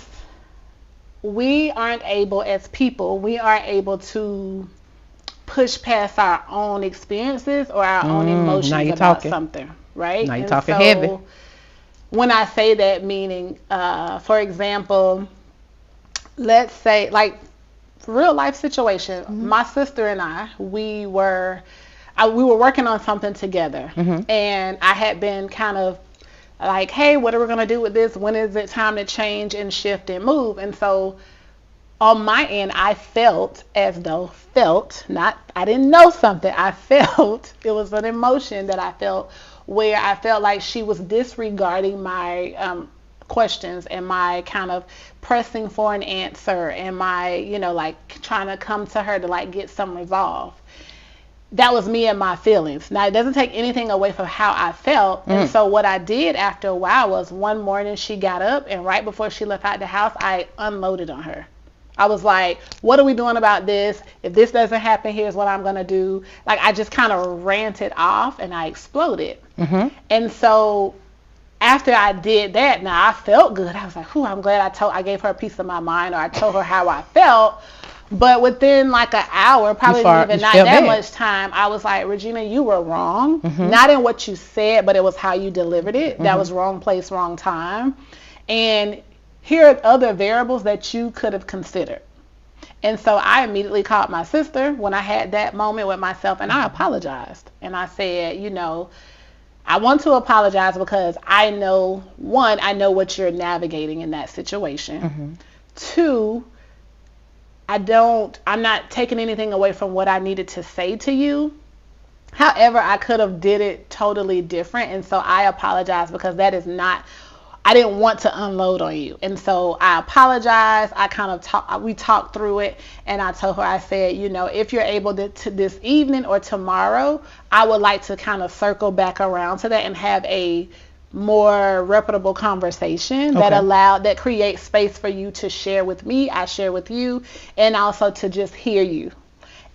we aren't able, as people, we aren't able to push past our own experiences or our own emotions about something, right? Now you're talking heavy. When I say that, meaning, for example, let's say, like, real life situation, my sister and I, we were working on something together, and I had been kind of like, hey, what are we going to do with this? When is it time to change and shift and move? And so on my end, I felt as though, I didn't know something. I felt, it was an emotion that I felt, where I felt like she was disregarding my questions and my kind of pressing for an answer and my, like trying to come to her to like get some resolve. That was me and my feelings. Now, it doesn't take anything away from how I felt. And so what I did after a while was, one morning she got up, and right before she left out the house, I unloaded on her. I was like, what are we doing about this? If this doesn't happen, here's what I'm going to do. Like, I just kind of ranted off and I exploded. And so after I did that, now I felt good. I was like, I'm glad I gave her a piece of my mind, or I told her how I felt. But within like an hour, probably even not that much time, I was like, Regina, you were wrong. Not in what you said, but it was how you delivered it. That was wrong place, wrong time. And here are other variables that you could have considered. And so I immediately called my sister when I had that moment with myself, and I apologized. And I said, I want to apologize because I know, one, I know what you're navigating in that situation. Two, I'm not taking anything away from what I needed to say to you. However, I could have did it totally different. And so I apologize because that is not, I didn't want to unload on you. And so I apologized. We talked through it, and I told her, I said, if you're able to this evening or tomorrow, I would like to kind of circle back around to that and have a more reputable conversation that creates space for you to share with me, I share with you, and also to just hear you.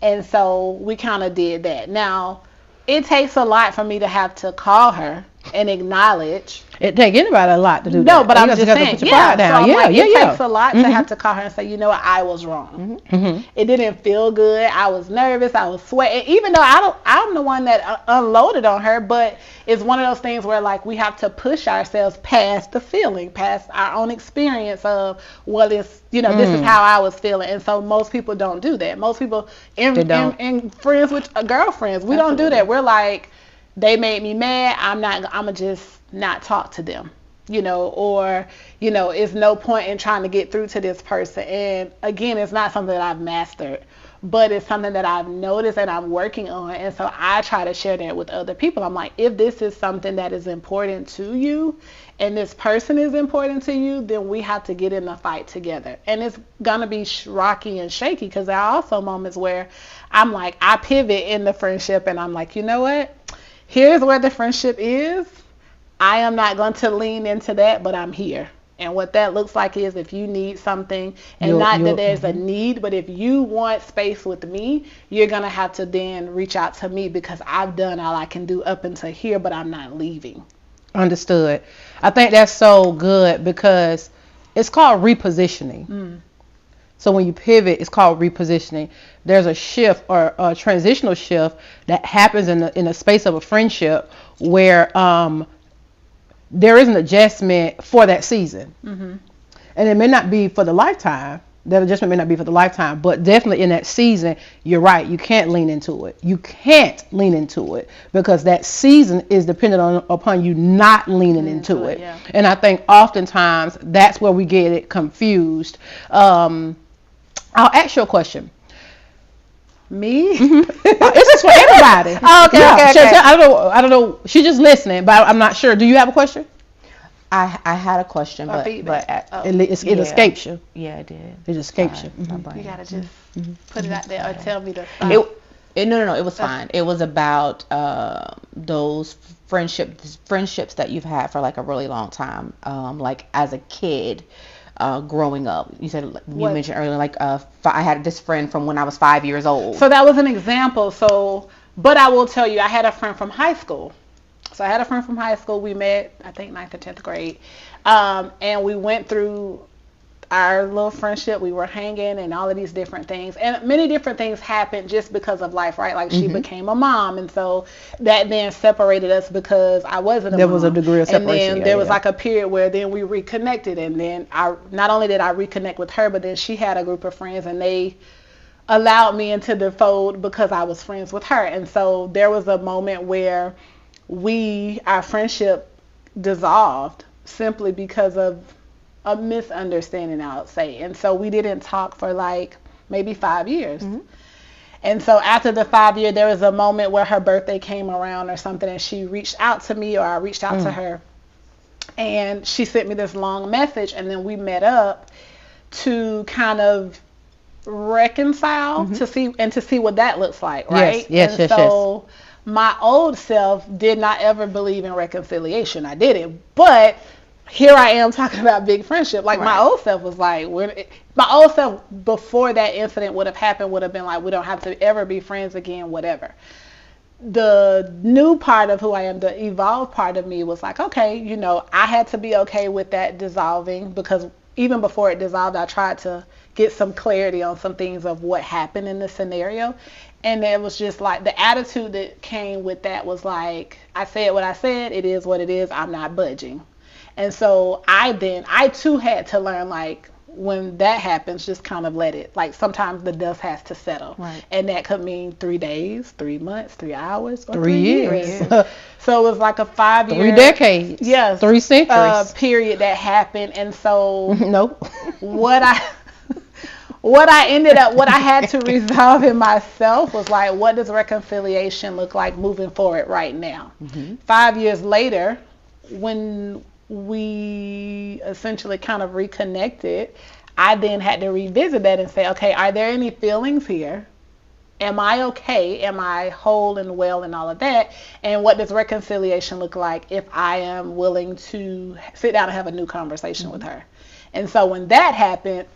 And so we kind of did that. Now, it takes a lot for me to have to call her and acknowledge. It takes anybody a lot to do that. No, but I'm just saying, it takes a lot to have to call her and say, I was wrong. It didn't feel good. I was nervous. I was sweating. Even though I'm the one that unloaded on her, but it's one of those things where like we have to push ourselves past the feeling, past our own experience of what is, this is how I was feeling. And so most people don't do that. Most people and friends with girlfriends, we don't do that. We're like, they made me mad. I'ma just not talk to them. or, it's no point in trying to get through to this person. And again, it's not something that I've mastered, but it's something that I've noticed and I'm working on. And so I try to share that with other people. I'm like, if this is something that is important to you and this person is important to you, then we have to get in the fight together. And it's going to be rocky and shaky, because there are also moments where I'm like, I pivot in the friendship and I'm like, you know what? Here's where the friendship is. I am not going to lean into that, but I'm here. And what that looks like is, if you need something, and not that there's a need, but if you want space with me, you're going to have to then reach out to me, because I've done all I can do up until here, but I'm not leaving. Understood. I think that's so good, because it's called repositioning. So when you pivot, it's called repositioning. There's a shift, or a transitional shift, that happens in the space of a friendship where there is an adjustment for that season. And it may not be for the lifetime. That adjustment may not be for the lifetime, but definitely in that season, you're right. You can't lean into it. You can't lean into it, because that season is dependent upon you not leaning into it. Yeah. And I think oftentimes that's where we get it confused. I'll ask you a question. Me? This is for everybody. Okay. I don't know. She's just listening, but I'm not sure. Do you have a question? I had a question, but it escapes you. Yeah, it did. It escapes you. You gotta just put it out there, or tell me to stop. No, it was fine. It was about those friendships that you've had for like a really long time, like as a kid. Growing up, you mentioned earlier, like I had this friend from when I was 5 years old. So that was an example. But I will tell you, I had a friend from high school. We met, I think, 9th or 10th grade, and we went through our little friendship. We were hanging and all of these different things, and many different things happened just because of life, right? Like she became a mom, and so that then separated us, because I wasn't a mom. There was a degree of separation. And then there was like a period where then we reconnected, and then not only did I reconnect with her, but then she had a group of friends, and they allowed me into the fold because I was friends with her. And so there was a moment where our friendship dissolved simply because of a misunderstanding, I would say. And so we didn't talk for like maybe 5 years. And so after the 5 year, there was a moment where her birthday came around or something, and she reached out to me, or I reached out to her, and she sent me this long message, and then we met up to kind of reconcile, to see what that looks like, right? Yes. So my old self did not ever believe in reconciliation. I didn't, but here I am talking about big friendship. Like, my old self was like, my old self before that incident would have happened would have been like, we don't have to ever be friends again, whatever. The new part of who I am, the evolved part of me, was like, okay, I had to be okay with that dissolving, because even before it dissolved, I tried to get some clarity on some things of what happened in the scenario. And it was just like, the attitude that came with that was like, I said what I said, it is what it is, I'm not budging. And so I too had to learn, like, when that happens, just kind of let it, like, sometimes the dust has to settle. Right. And that could mean 3 days, 3 months, 3 hours, or 3 years. So it was like a 5 year. 3 decades. Yes. 3 centuries. Period that happened. And so Nope. what I had to resolve in myself was like, what does reconciliation look like moving forward right now? 5 years later, when we essentially kind of reconnected, I then had to revisit that and say, okay, are there any feelings here? Am I okay? Am I whole and well and all of that? And what does reconciliation look like if I am willing to sit down and have a new conversation with her? And so when that happened,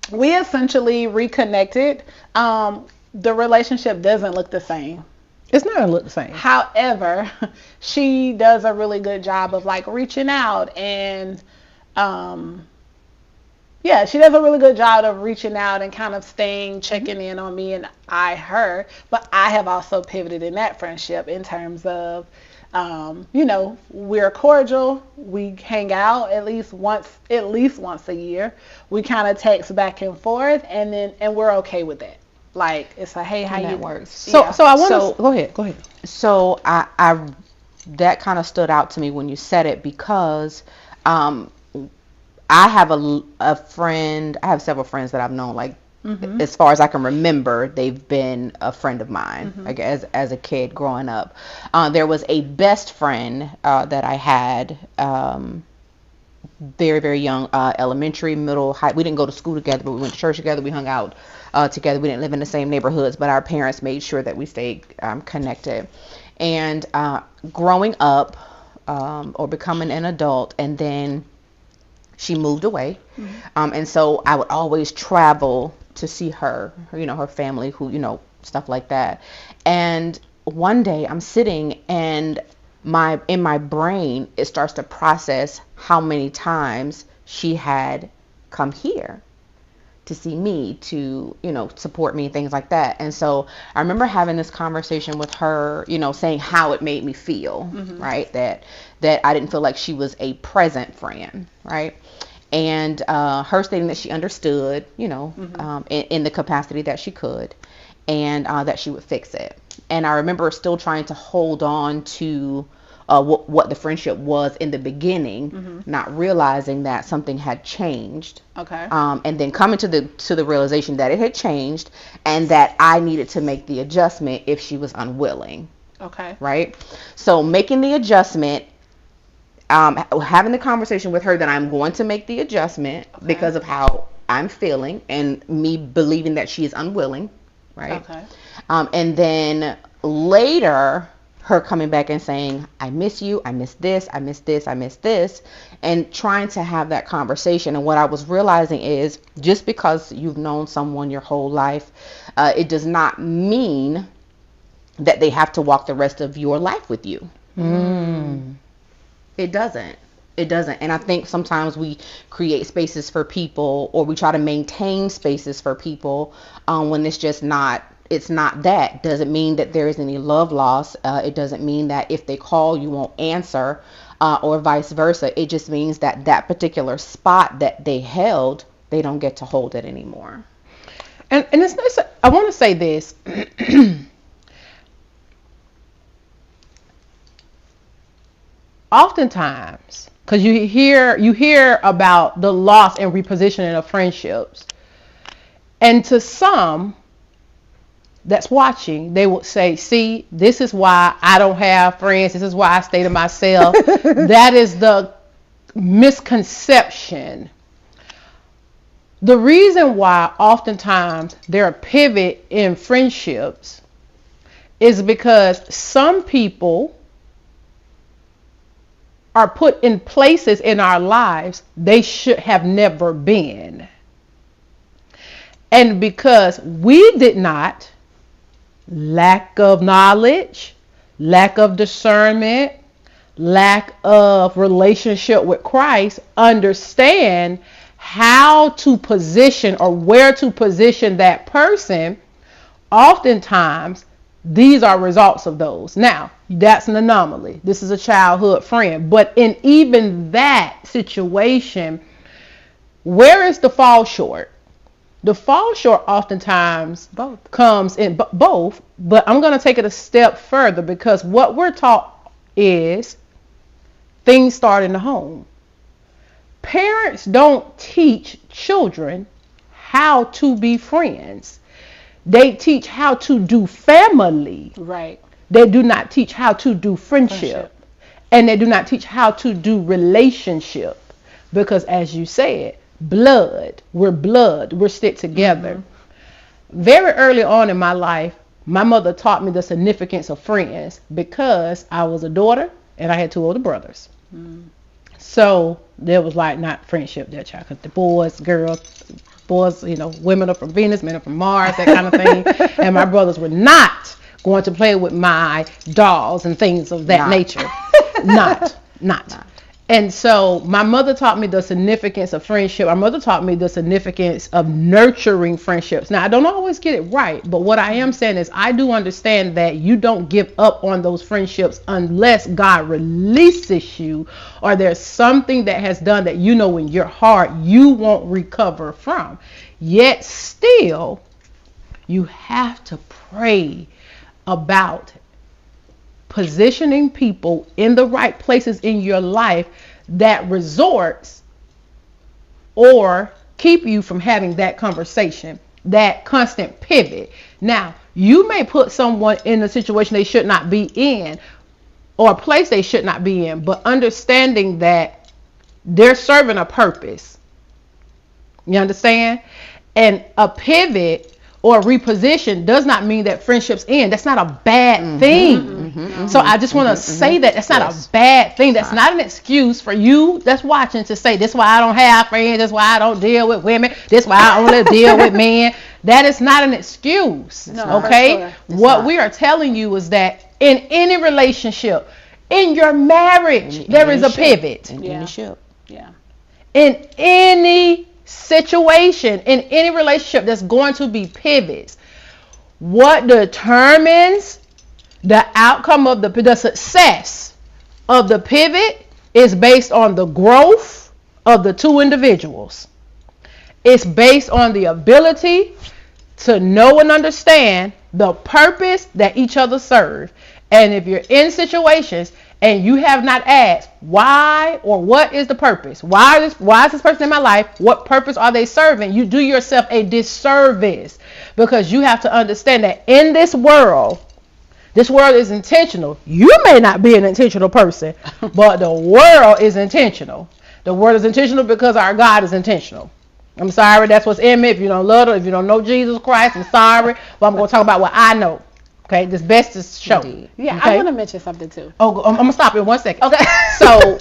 we essentially reconnected. The relationship doesn't look the same. It's not going to look the same. However, she does a really good job of like reaching out, and she does a really good job of reaching out and kind of checking in on me and her. But I have also pivoted in that friendship in terms of, we're cordial. We hang out at least once a year. We kind of text back and forth, and we're okay with that. Like, it's a, hey, how you works. So I want to go ahead. So I that kind of stood out to me when you said it, because I have a friend. I have several friends that I've known, like, as far as I can remember, they've been a friend of mine, like, as a kid growing up. There was a best friend that I had, very, very young, elementary, middle, high. We didn't go to school together, but we went to church together. We hung out together. We didn't live in the same neighborhoods, but our parents made sure that we stayed connected. And growing up, or becoming an adult, and then she moved away. And so I would always travel to see her, her family, who, stuff like that. And one day I'm sitting, and in my brain, it starts to process how many times she had come here to see me, to, support me, things like that. And so I remember having this conversation with her, saying how it made me feel, right? That I didn't feel like she was a present friend, right? And her stating that she understood, in the capacity that she could, and that she would fix it. And I remember still trying to hold on to what the friendship was in the beginning, not realizing that something had changed. Okay. And then coming to the realization that it had changed, and that I needed to make the adjustment if she was unwilling. Okay. Right? So making the adjustment, having the conversation with her that I'm going to make the adjustment because of how I'm feeling, and me believing that she is unwilling. Right? Okay. And then later, her coming back and saying, I miss you, I miss this, I miss this, I miss this, and trying to have that conversation. And what I was realizing is, just because you've known someone your whole life, it does not mean that they have to walk the rest of your life with you. It doesn't. And I think sometimes we create spaces for people, or we try to maintain spaces for people when it's just not. It's not that. Doesn't mean that there is any love loss. It doesn't mean that if they call, you won't answer, or vice versa. It just means that that particular spot that they held, they don't get to hold it anymore. And it's I want to say this. Oftentimes, because you hear about the loss and repositioning of friendships, and to some that's watching, they will say, see, this is why I don't have friends. This is why I stay to myself. That is the misconception. The reason why oftentimes there are pivot in friendships is because some people are put in places in our lives they should have never been. And because we did not, lack of knowledge, lack of discernment, lack of relationship with Christ, understand how to position or where to position that person, oftentimes these are results of those. Now, that's an anomaly. This is a childhood friend. But in even that situation, where is the fall short? The fall short oftentimes comes in both, but I'm going to take it a step further, because what we're taught is things start in the home. Parents don't teach children how to be friends. They teach how to do family. Right. They do not teach how to do friendship. And they do not teach how to do relationship, because as you said, we're stick together. Very early on in my life, my mother taught me the significance of friends, because I was a daughter and I had two older brothers. So there was like not friendship that child, because the boys, women are from Venus, men are from Mars, that kind of thing. And my brothers were not going to play with my dolls and things of that nature. Not. And so my mother taught me the significance of friendship. My mother taught me the significance of nurturing friendships. Now, I don't always get it right, but what I am saying is I do understand that you don't give up on those friendships unless God releases you, or there's something that has done that in your heart you won't recover from. Yet still, you have to pray about positioning people in the right places in your life that resorts or keep you from having that conversation, that constant pivot. Now, you may put someone in a situation they should not be in or a place they should not be in, but understanding that they're serving a purpose. You understand? And a pivot or reposition does not mean that friendships end. That's not a bad thing. So I just want to say that that's not a bad thing. That's not an excuse for you that's watching to say, this is why I don't have friends. This is why I don't deal with women. This is why I only deal with men. That is not an excuse. Okay? What we are telling you is that in any relationship, in your marriage, there is a pivot. In any situation, in any relationship, there's going to be pivots. What determines the outcome of the success of the pivot is based on the growth of the two individuals. It's based on the ability to know and understand the purpose that each other serve. And if you're in situations and you have not asked why or what is the purpose, why is this person in my life, what purpose are they serving, you do yourself a disservice, because you have to understand that in this world is intentional. You may not be an intentional person, but the world is intentional. The world is intentional because our God is intentional. I'm sorry, that's what's in me. If you don't love it, if you don't know Jesus Christ, I'm sorry, but I'm going to talk about what I know. Okay, this best is show. Yeah, okay? I want to mention something too. Oh, I'm going to stop in 1 second. Okay, so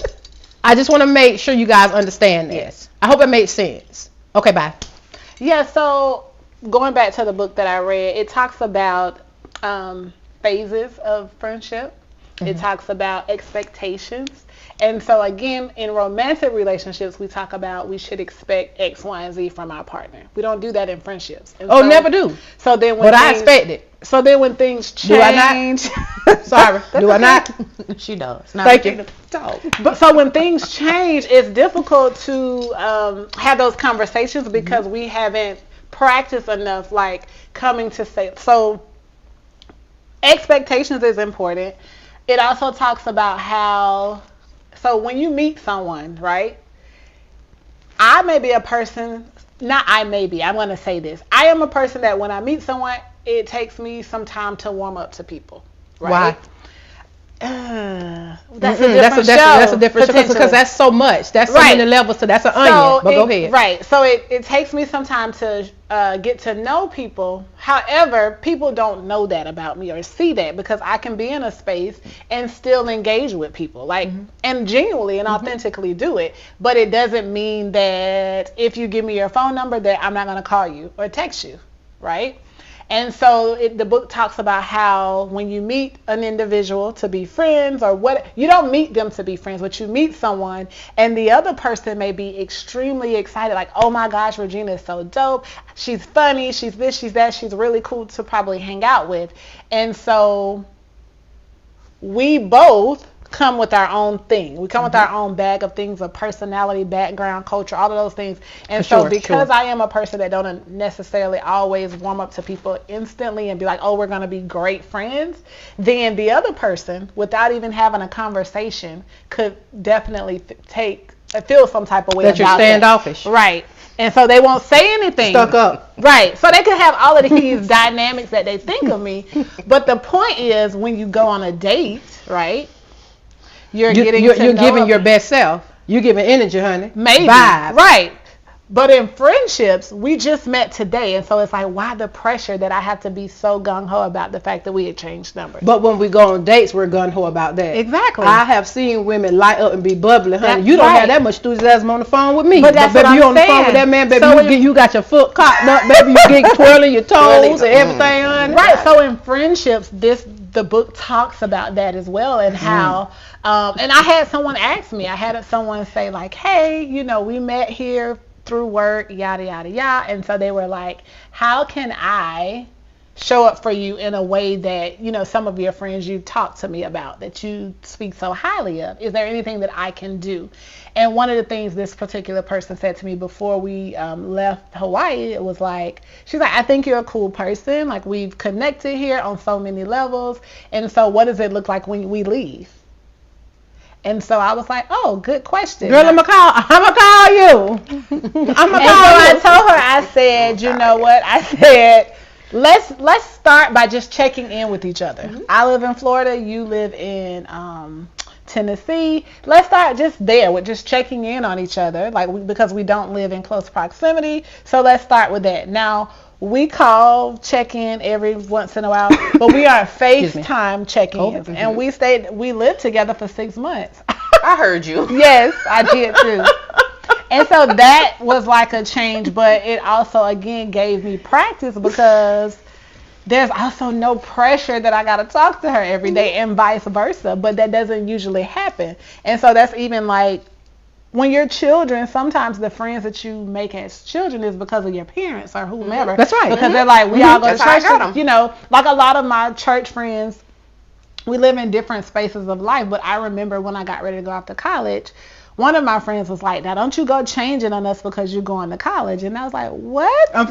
I just want to make sure you guys understand this. Yes. I hope it makes sense. Okay, bye. Yeah, so going back to the book that I read, it talks about phases of friendship. It talks about expectations. And so again, in romantic relationships, we talk about we should expect X, Y, and Z from our partner. We don't do that in friendships. And never do. So then when I expect it. So then when things change. Do I not? Sorry. Do I not? She does. Thank you. But so when things change, it's difficult to have those conversations because we haven't practiced enough, like coming to say. So expectations is important. It also talks about how, so when you meet someone, right? I'm going to say this. I am a person that when I meet someone, it takes me some time to warm up to people. Right? Why? That's a different show because that's so much. That's so many levels. So that's an onion. But go ahead. Right. So it takes me some time to get to know people. However, people don't know that about me or see that because I can be in a space and still engage with people, like and genuinely and authentically do it. But it doesn't mean that if you give me your phone number that I'm not going to call you or text you, right? And so the book talks about how when you meet an individual to be friends or what, you don't meet them to be friends, but you meet someone and the other person may be extremely excited, like, oh my gosh, Regina is so dope. She's funny. She's this, she's that. She's really cool to probably hang out with. And so we both come with our own thing. We come with our own bag of things, of personality, background, culture, all of those things. And so because I am a person that don't necessarily always warm up to people instantly and be like, oh, we're going to be great friends, then the other person, without even having a conversation, could definitely feel some type of way that you're standoffish. Right. And so they won't say anything. Stuck up. Right. So they could have all of these dynamics that they think of me. But the point is, when you go on a date, right, you're giving your best self. You're giving energy, honey. Maybe. Vibe. Right. But in friendships, we just met today. And so it's like, why the pressure that I have to be so gung-ho about the fact that we had changed numbers? But when we go on dates, we're gung-ho about that. Exactly. I have seen women light up and be bubbly, honey. You don't have that much enthusiasm on the phone with me. But that's baby, what you I'm on the phone with that man, baby. So you got your foot cocked up, baby. You get twirling your toes and everything, honey. Right. So in friendships, the book talks about that as well, and how and I had someone ask me, someone say like, hey, we met here through work, yada, yada, yada. And so they were like, how can I show up for you in a way that, you know, some of your friends you talk to me about, that you speak so highly of? Is there anything that I can do? And one of the things this particular person said to me before we left Hawaii, it was like, she's like, I think you're a cool person. Like, we've connected here on so many levels. And so what does it look like when we leave? And so I was like, oh, good question. Girl, I'm going to call you. I told her, I said, you know what? I said, let's start by just checking in with each other. Mm-hmm. I live in Florida. You live in Tennessee. Let's start just there with just checking in on each other, because we don't live in close proximity. So let's start with that. Now, we call, check in every once in a while, but we are FaceTime check-ins, and we lived together for 6 months. I heard you. Yes, I did too. And so that was like a change, but it also, again, gave me practice, because there's also no pressure that I got to talk to her every day, and vice versa, but that doesn't usually happen. And so that's even like, when you're children, sometimes the friends that you make as children is because of your parents or whomever. That's right. Because they're like, we all go to church. You know, like a lot of my church friends, we live in different spaces of life. But I remember when I got ready to go off to college, one of my friends was like, now don't you go changing on us because you're going to college. And I was like, what? I'm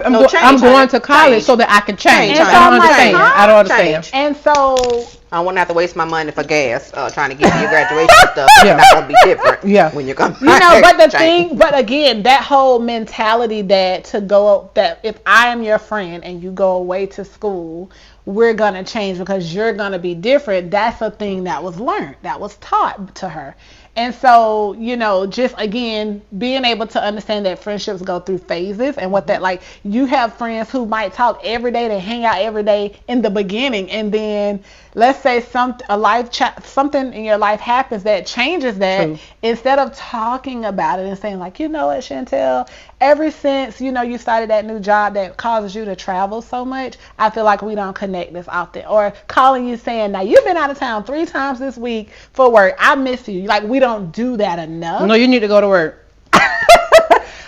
going to college so that I can change. And so I don't understand. And so I won't have to waste my money for gas trying to get your graduation stuff. It's not going to be different when you come. You know, but again, that whole mentality that if I am your friend and you go away to school, we're going to change because you're going to be different. That's a thing that was learned, that was taught to her. And so, you know, just again, being able to understand that friendships go through phases, and what that, like, you have friends who might talk every day, they hang out every day in the beginning, and then let's say something in your life happens that changes that. True. Instead of talking about it and saying like, you know what, Chantel, ever since, you know, you started that new job that causes you to travel so much, I feel like we don't connect this often. Or calling you saying, now you've been out of town 3 times this week for work, I miss you. Like, we don't do that enough. No, you need to go to work.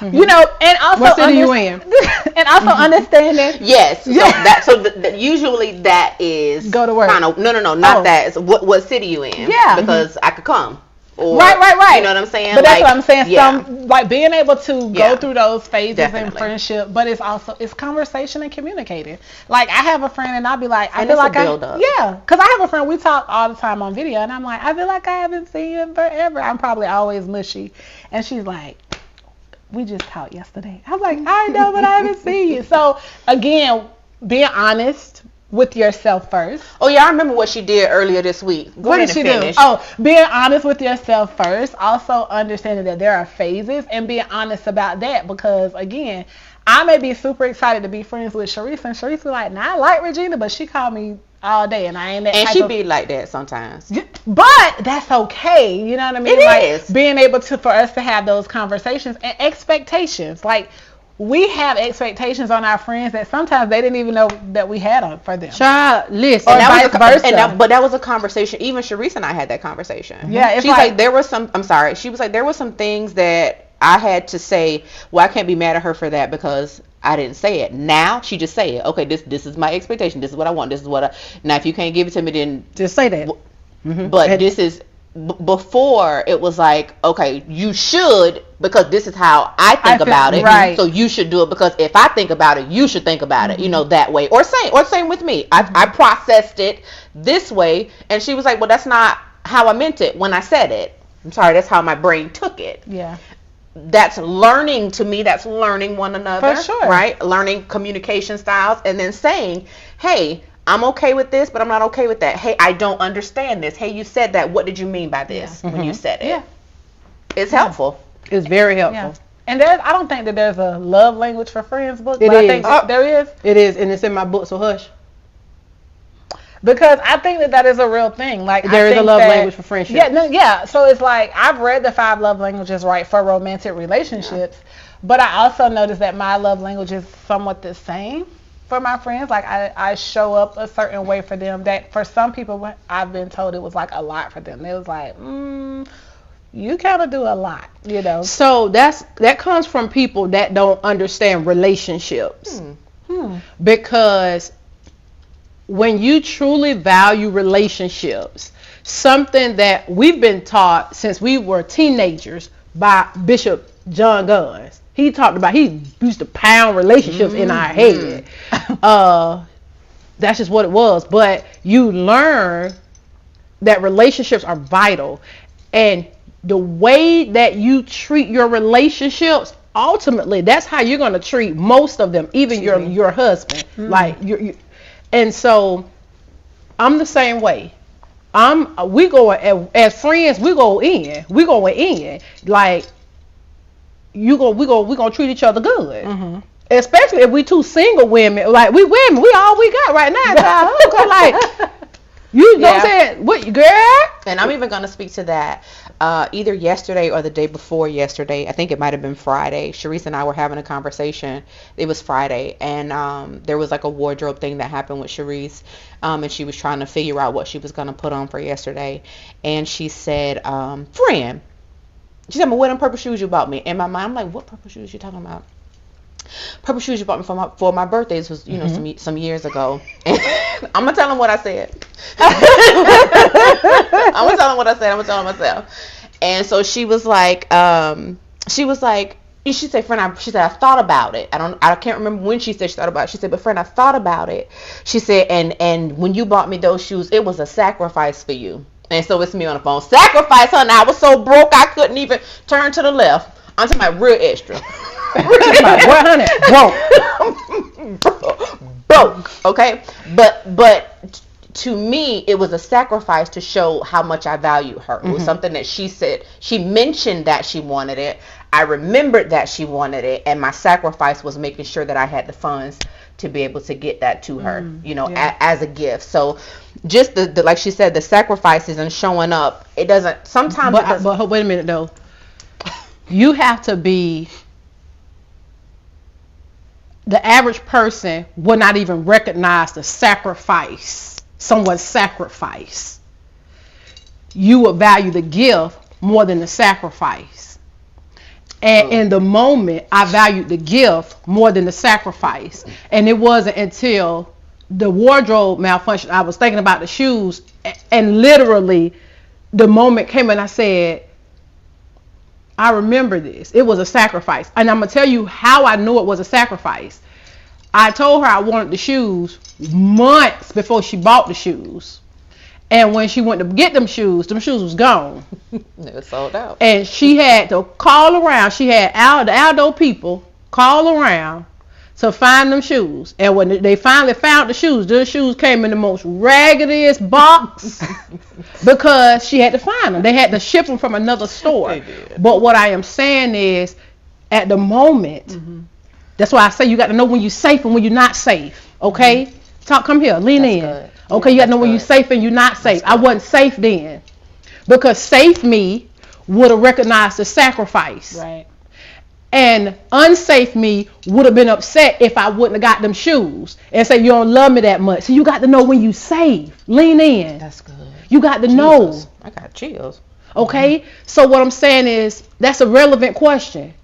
You know, and also what city you in? And also understanding. Yes. Usually that is go to work. Not that. It's what city you in? Yeah. Because I could come. Or, right. You know what I'm saying? But that's what I'm saying. Yeah. Some, like, being able to go through those phases in friendship, but it's conversation and communicating. Like, I have a friend and I'll be like, because I have a friend, we talk all the time on video, and I'm like, I feel like I haven't seen you in forever. I'm probably always mushy, and she's like, we just talked yesterday. I'm like, I know, but I haven't seen you. So again, being honest with yourself first. Oh yeah, I remember what she did earlier this week. What did she do? Oh, being honest with yourself first. Also understanding that there are phases, and being honest about that, because again, I may be super excited to be friends with Sharice, and Sharice be like, nah, I like Regina, but she called me all day, and I ain't that. And she be like that sometimes. But that's okay. You know what I mean? It is. Being able for us to have those conversations and expectations. Like, we have expectations on our friends that sometimes they didn't even know that we had for them. Child, listen. Or vice versa. But that was a conversation. Even Sharice and I had that conversation. Yeah. She's like, there was some. I'm sorry. She was like, there were some things that I had to say. Well, I can't be mad at her for that because I didn't say it. Now she just say it. Okay, this is my expectation. This is what I want. This is what I. Now, if you can't give it to me, then just say that. But this is. Before it was like, okay, you should, because this is how I think about it. Right. So you should do it because if I think about it, you should think about it. You know, that way. Or same with me. I processed it this way, and she was like, well, that's not how I meant it when I said it. I'm sorry, that's how my brain took it. Yeah. That's learning to me. That's learning one another. For sure. Right. Learning communication styles, and then saying, hey, I'm okay with this, but I'm not okay with that. Hey, I don't understand this. Hey, you said that. What did you mean by this when you said it? Yeah. It's helpful. It's very helpful. Yeah. And I don't think that there's a love language for friends book, but I think there is. It is, and it's in my book, so hush. Because I think that is a real thing. Like, there is a love language for friendship. Yeah. So it's like, I've read the 5 love languages, right, for romantic relationships, but I also noticed that my love language is somewhat the same for my friends. Like, I show up a certain way for them that for some people, I've been told it was like a lot for them. It was like, you kind of do a lot, you know. So that comes from people that don't understand relationships. Because when you truly value relationships, something that we've been taught since we were teenagers by Bishop John Guns. He talked about, he used to pound relationships in our head. That's just what it was. But you learn that relationships are vital. And the way that you treat your relationships, ultimately, that's how you're going to treat most of them, even your husband. Like you. And so I'm the same way. We go as friends. We going in. Like we gonna treat each other good. Especially if we two single women. Like we women, we all we got right now. Okay, like you know what I'm saying? What, girl? And I'm even gonna speak to that. Either yesterday or the day before yesterday, I think it might have been Friday, Sharice and I were having a conversation. It was Friday, and there was like a wardrobe thing that happened with Sharice, and she was trying to figure out what she was going to put on for yesterday. And she said, friend, she said, what purple shoes you bought me? In my mind, I'm like, what purple shoes you talking about? Purple shoes you bought me for my birthday. This was, some years ago. I'm gonna tell him what I said. I'm gonna tell him what I said. I'm gonna tell him myself. And so she was like, she said, friend, she said, I thought about it. I can't remember when she said she thought about it. She said, but friend, I thought about it. She said, and when you bought me those shoes, it was a sacrifice for you. And so it's me on the phone. Sacrifice, honey. I was so broke I couldn't even turn to the left. I'm talking about real extra. Broke. Okay, but to me it was a sacrifice to show how much I value her. It was something that she said. She mentioned that she wanted it. I remembered that she wanted it, and my sacrifice was making sure that I had the funds to be able to get that to her, as a gift. So just the like she said, the sacrifices and showing up, it doesn't sometimes. But wait a minute though. You have to be. The average person will not even recognize the sacrifice, someone's sacrifice. You will value the gift more than the sacrifice. And in the moment, I valued the gift more than the sacrifice. And it wasn't until the wardrobe malfunction, I was thinking about the shoes, and literally the moment came and I said, I remember this. It was a sacrifice. And I'm going to tell you how I knew it was a sacrifice. I told her I wanted the shoes months before she bought the shoes. And when she went to get them shoes was gone. It was sold out. And she had to call around. She had the Aldo people call around to find them shoes. And when they finally found the shoes came in the most raggediest box because she had to find them. They had to ship them from another store. They did. But what I am saying is, at the moment, that's why I say you got to know when you're safe and when you're not safe. Okay? Come here, lean that's in. Good. Okay, you got to know when you're safe and you're not safe. I wasn't safe then. Because safe me would have recognized the sacrifice. Right. And unsafe me would have been upset if I wouldn't have got them shoes and say you don't love me that much. So you got to know when you safe. Lean in. That's good. You got to know. I got chills. Okay? So what I'm saying is that's a relevant question.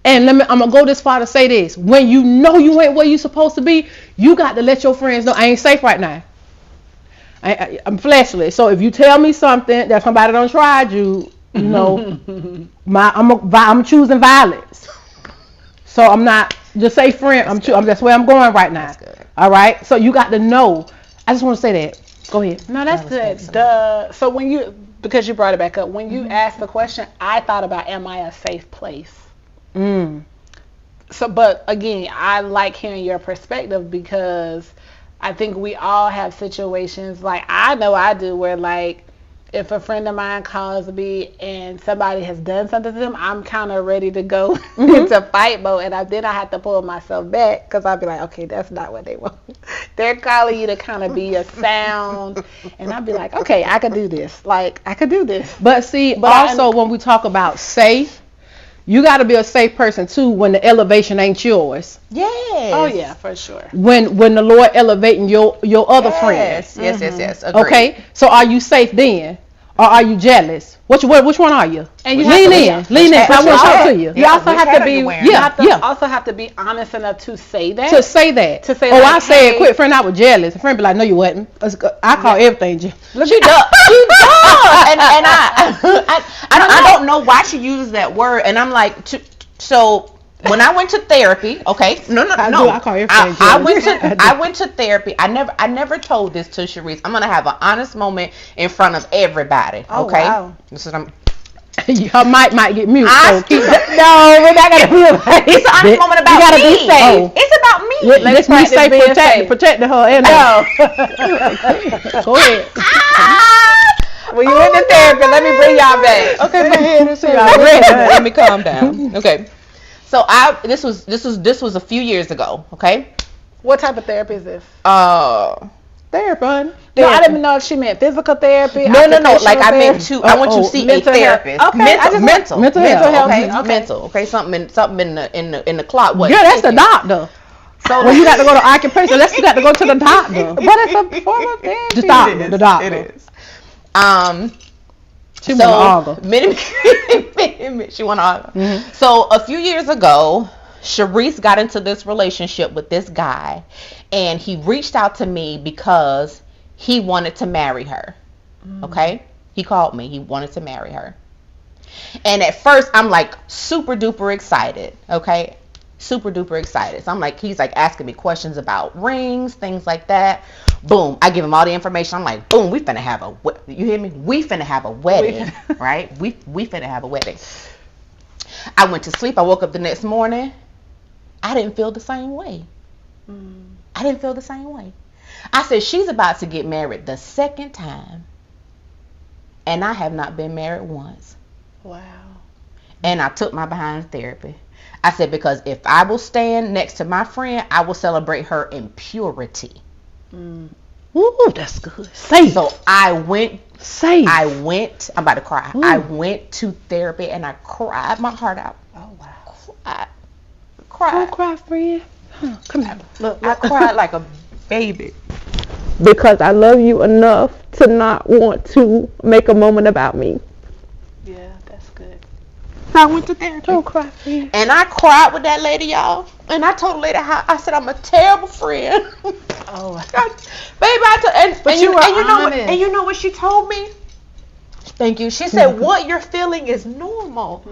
And I'm going to go this far to say this. When you know you ain't where you supposed to be, you got to let your friends know I ain't safe right now. I'm fleshly. So if you tell me something that somebody done tried you, I'm choosing violence. So I'm not just say friend. That's where I'm going right now. That's good. All right. So you got to know. I just want to say that. Go ahead. No, that's good. So when because you brought it back up, when you asked the question, I thought about, am I a safe place? So, but again, I like hearing your perspective because I think we all have situations, like I know I do, where like if a friend of mine calls me and somebody has done something to them, I'm kind of ready to go into fight mode, and then I have to pull myself back because I'll be like, okay, that's not what they want. They're calling you to kind of be a sound, and I'll be like, okay, I could do this. Like, I could do this. But see, also when we talk about safe, you got to be a safe person too when the elevation ain't yours. Yes. Oh yeah, for sure. When the Lord elevating your other friends. Yes. Agreed. Okay. So are you safe then? or are you jealous? Which one are you? And you lean in. I want to talk to you. You also have to be. Also have to be honest enough to say that. To say that. Oh, I said, quit, friend. I was jealous. A friend be like, no, you wasn't. I call everything jealous. She does. She does. And I don't know why she uses that word. And I'm like, so. When I went to therapy, okay, no. I call everything I went to therapy. I never told this to Sharice. I'm gonna have an honest moment in front of everybody. Okay. Oh, wow. This is her might get mute. No, we're not gonna be about it. It's an honest moment about me. Be safe. Oh. It's about me. Let's be safe, protecting her and Go ahead. When you went to therapy, let me bring y'all back. Okay, go ahead. Let me calm down. Okay. So this was a few years ago, okay? What type of therapy is this? Therapy. No, I didn't know if she meant physical therapy. No. Like I meant I want you to see a therapist. Okay. Mental health. Okay. Okay. Something in the clock. What? Yeah, that's the doctor. So when you got to go to occupation, you got to go to the doctor. But it's a form of therapy. The doctor. It is. She want to argue. She want to argue. Mm-hmm. So a few years ago, Sharice got into this relationship with this guy, and he reached out to me because he wanted to marry her. Okay? He called me. He wanted to marry her. And at first, I'm like super duper excited. Okay? Super duper excited. So I'm like, he's like asking me questions about rings, things like that. Boom. I give him all the information. I'm like, boom, we finna have you hear me? We finna have a wedding, right? We finna have a wedding. I went to sleep. I woke up the next morning. I didn't feel the same way. I didn't feel the same way. I said, she's about to get married the second time. And I have not been married once. Wow. And I took my behind therapy. I said, because if I will stand next to my friend, I will celebrate her in purity. Ooh, that's good. Safe. So I went. Safe. I'm about to cry. Ooh. I went to therapy and I cried my heart out. Oh, wow. Cried. Don't cry, friend. Come here. Look, I cried like a baby. Because I love you enough to not want to make a moment about me. Yeah, that's good. So I went to therapy. Don't cry, friend. And I cried with that lady, y'all. And I told the lady how I said I'm a terrible friend. Oh, baby, you know what she told me? Thank you. She said, what you're feeling is normal.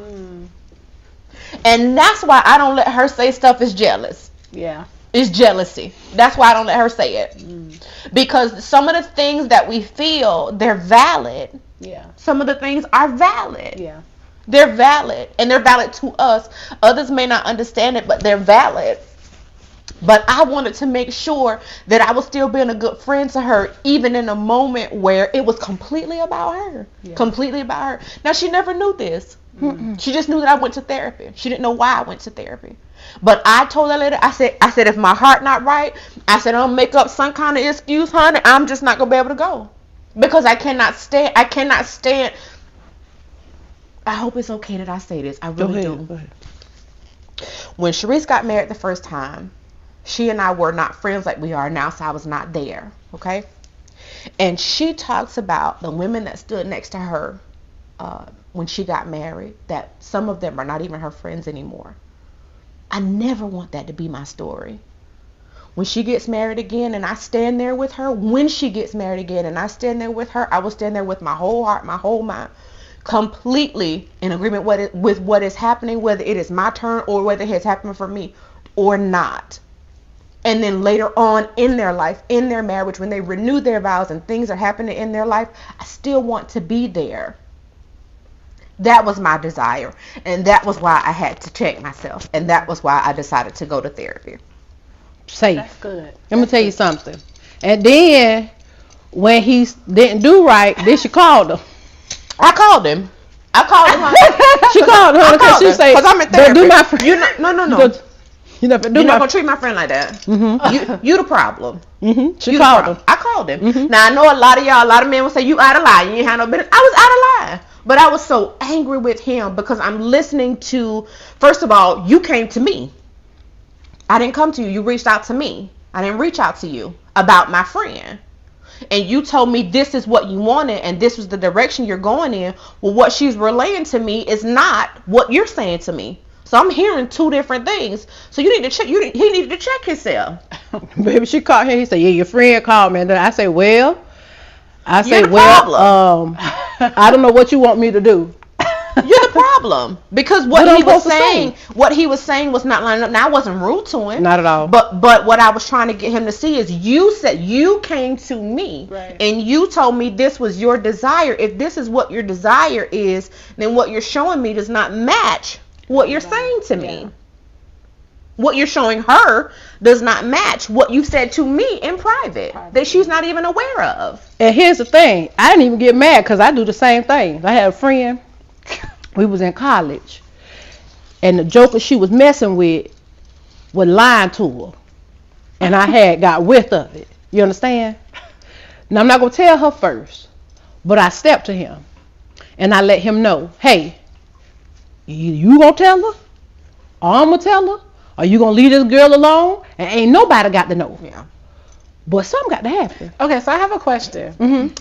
And that's why I don't let her say stuff is jealous. Yeah. It's jealousy. That's why I don't let her say it. Because some of the things that we feel, they're valid. Yeah. Some of the things are valid. Yeah. They're valid. And they're valid to us. Others may not understand it, but they're valid. But I wanted to make sure that I was still being a good friend to her, even in a moment where it was completely about her. Yeah. Completely about her. Now, she never knew this. She just knew that I went to therapy. She didn't know why I went to therapy. But I told her later, I said, if my heart not right, I said, I'll make up some kind of excuse, honey. I'm just not going to be able to go. Because I cannot stand. I hope it's okay that I say this. I really do. Go ahead. When Sharice got married the first time, she and I were not friends like we are now, so I was not there, okay? And she talks about the women that stood next to her when she got married, that some of them are not even her friends anymore. I never want that to be my story. When she gets married again and I stand there with her, when she gets married again and I stand there with her, I will stand there with my whole heart, my whole mind, completely in agreement with what is happening, whether it is my turn or whether it has happened for me or not. And then later on in their life, in their marriage, when they renew their vows and things are happening in their life, I still want to be there. That was my desire. And that was why I had to check myself. And that was why I decided to go to therapy. Safe. That's good. Let me tell you something. And then when he didn't do right, then she called him. I called him. She called her because she said, because I'm in therapy. Do my friend. No. You're not gonna treat my friend like that. Mm-hmm. You the problem. Mm-hmm. She called him. I called him. Mm-hmm. Now I know a lot of men will say you out of line. You ain't had no business. I was out of line, but I was so angry with him because I'm listening to. First of all, you came to me. I didn't come to you. You reached out to me. I didn't reach out to you about my friend. and you told me this is what you wanted and this was the direction you're going in. Well, what she's relaying to me is not what you're saying to me. So I'm hearing two different things. So you need to check. He needed to check himself. Baby, she called him. He said, "Yeah, your friend called me." And then I say, "Well, I don't know what you want me to do." You're the problem, because what he was saying was not lining up. Now, I wasn't rude to him, not at all. But what I was trying to get him to see is, you said you came to me, right, and you told me this was your desire. If this is what your desire is, then what you're showing me does not match what you're saying to me. Yeah. What you're showing her does not match what you said to me in private that she's not even aware of. And here's the thing, I didn't even get mad because I do the same thing. I had a friend. We was in college, and the joker she was messing with was lying to her, and I had got width of it. You understand? Now, I'm not gonna tell her first, but I stepped to him and I let him know, hey, you gonna tell her, or I'm gonna tell her, or you gonna leave this girl alone, and ain't nobody got to know. Yeah. But something got to happen. Okay, so I have a question. Mm-hmm.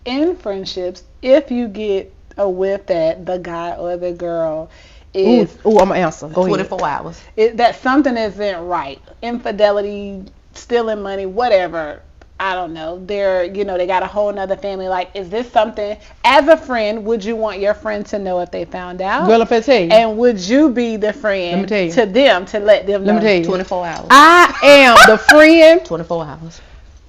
In friendships, if you get a whiff that the guy or the girl is... Ooh, I'm going to answer. Go 24 ahead. hours. That something isn't right. Infidelity, stealing money, whatever. I don't know. They got a whole nother family. Like, is this something, as a friend, would you want your friend to know if they found out? Girl, if I tell you. And would you be the friend to them to let them know? Let me tell you. 24 hours. I am the friend 24 hours.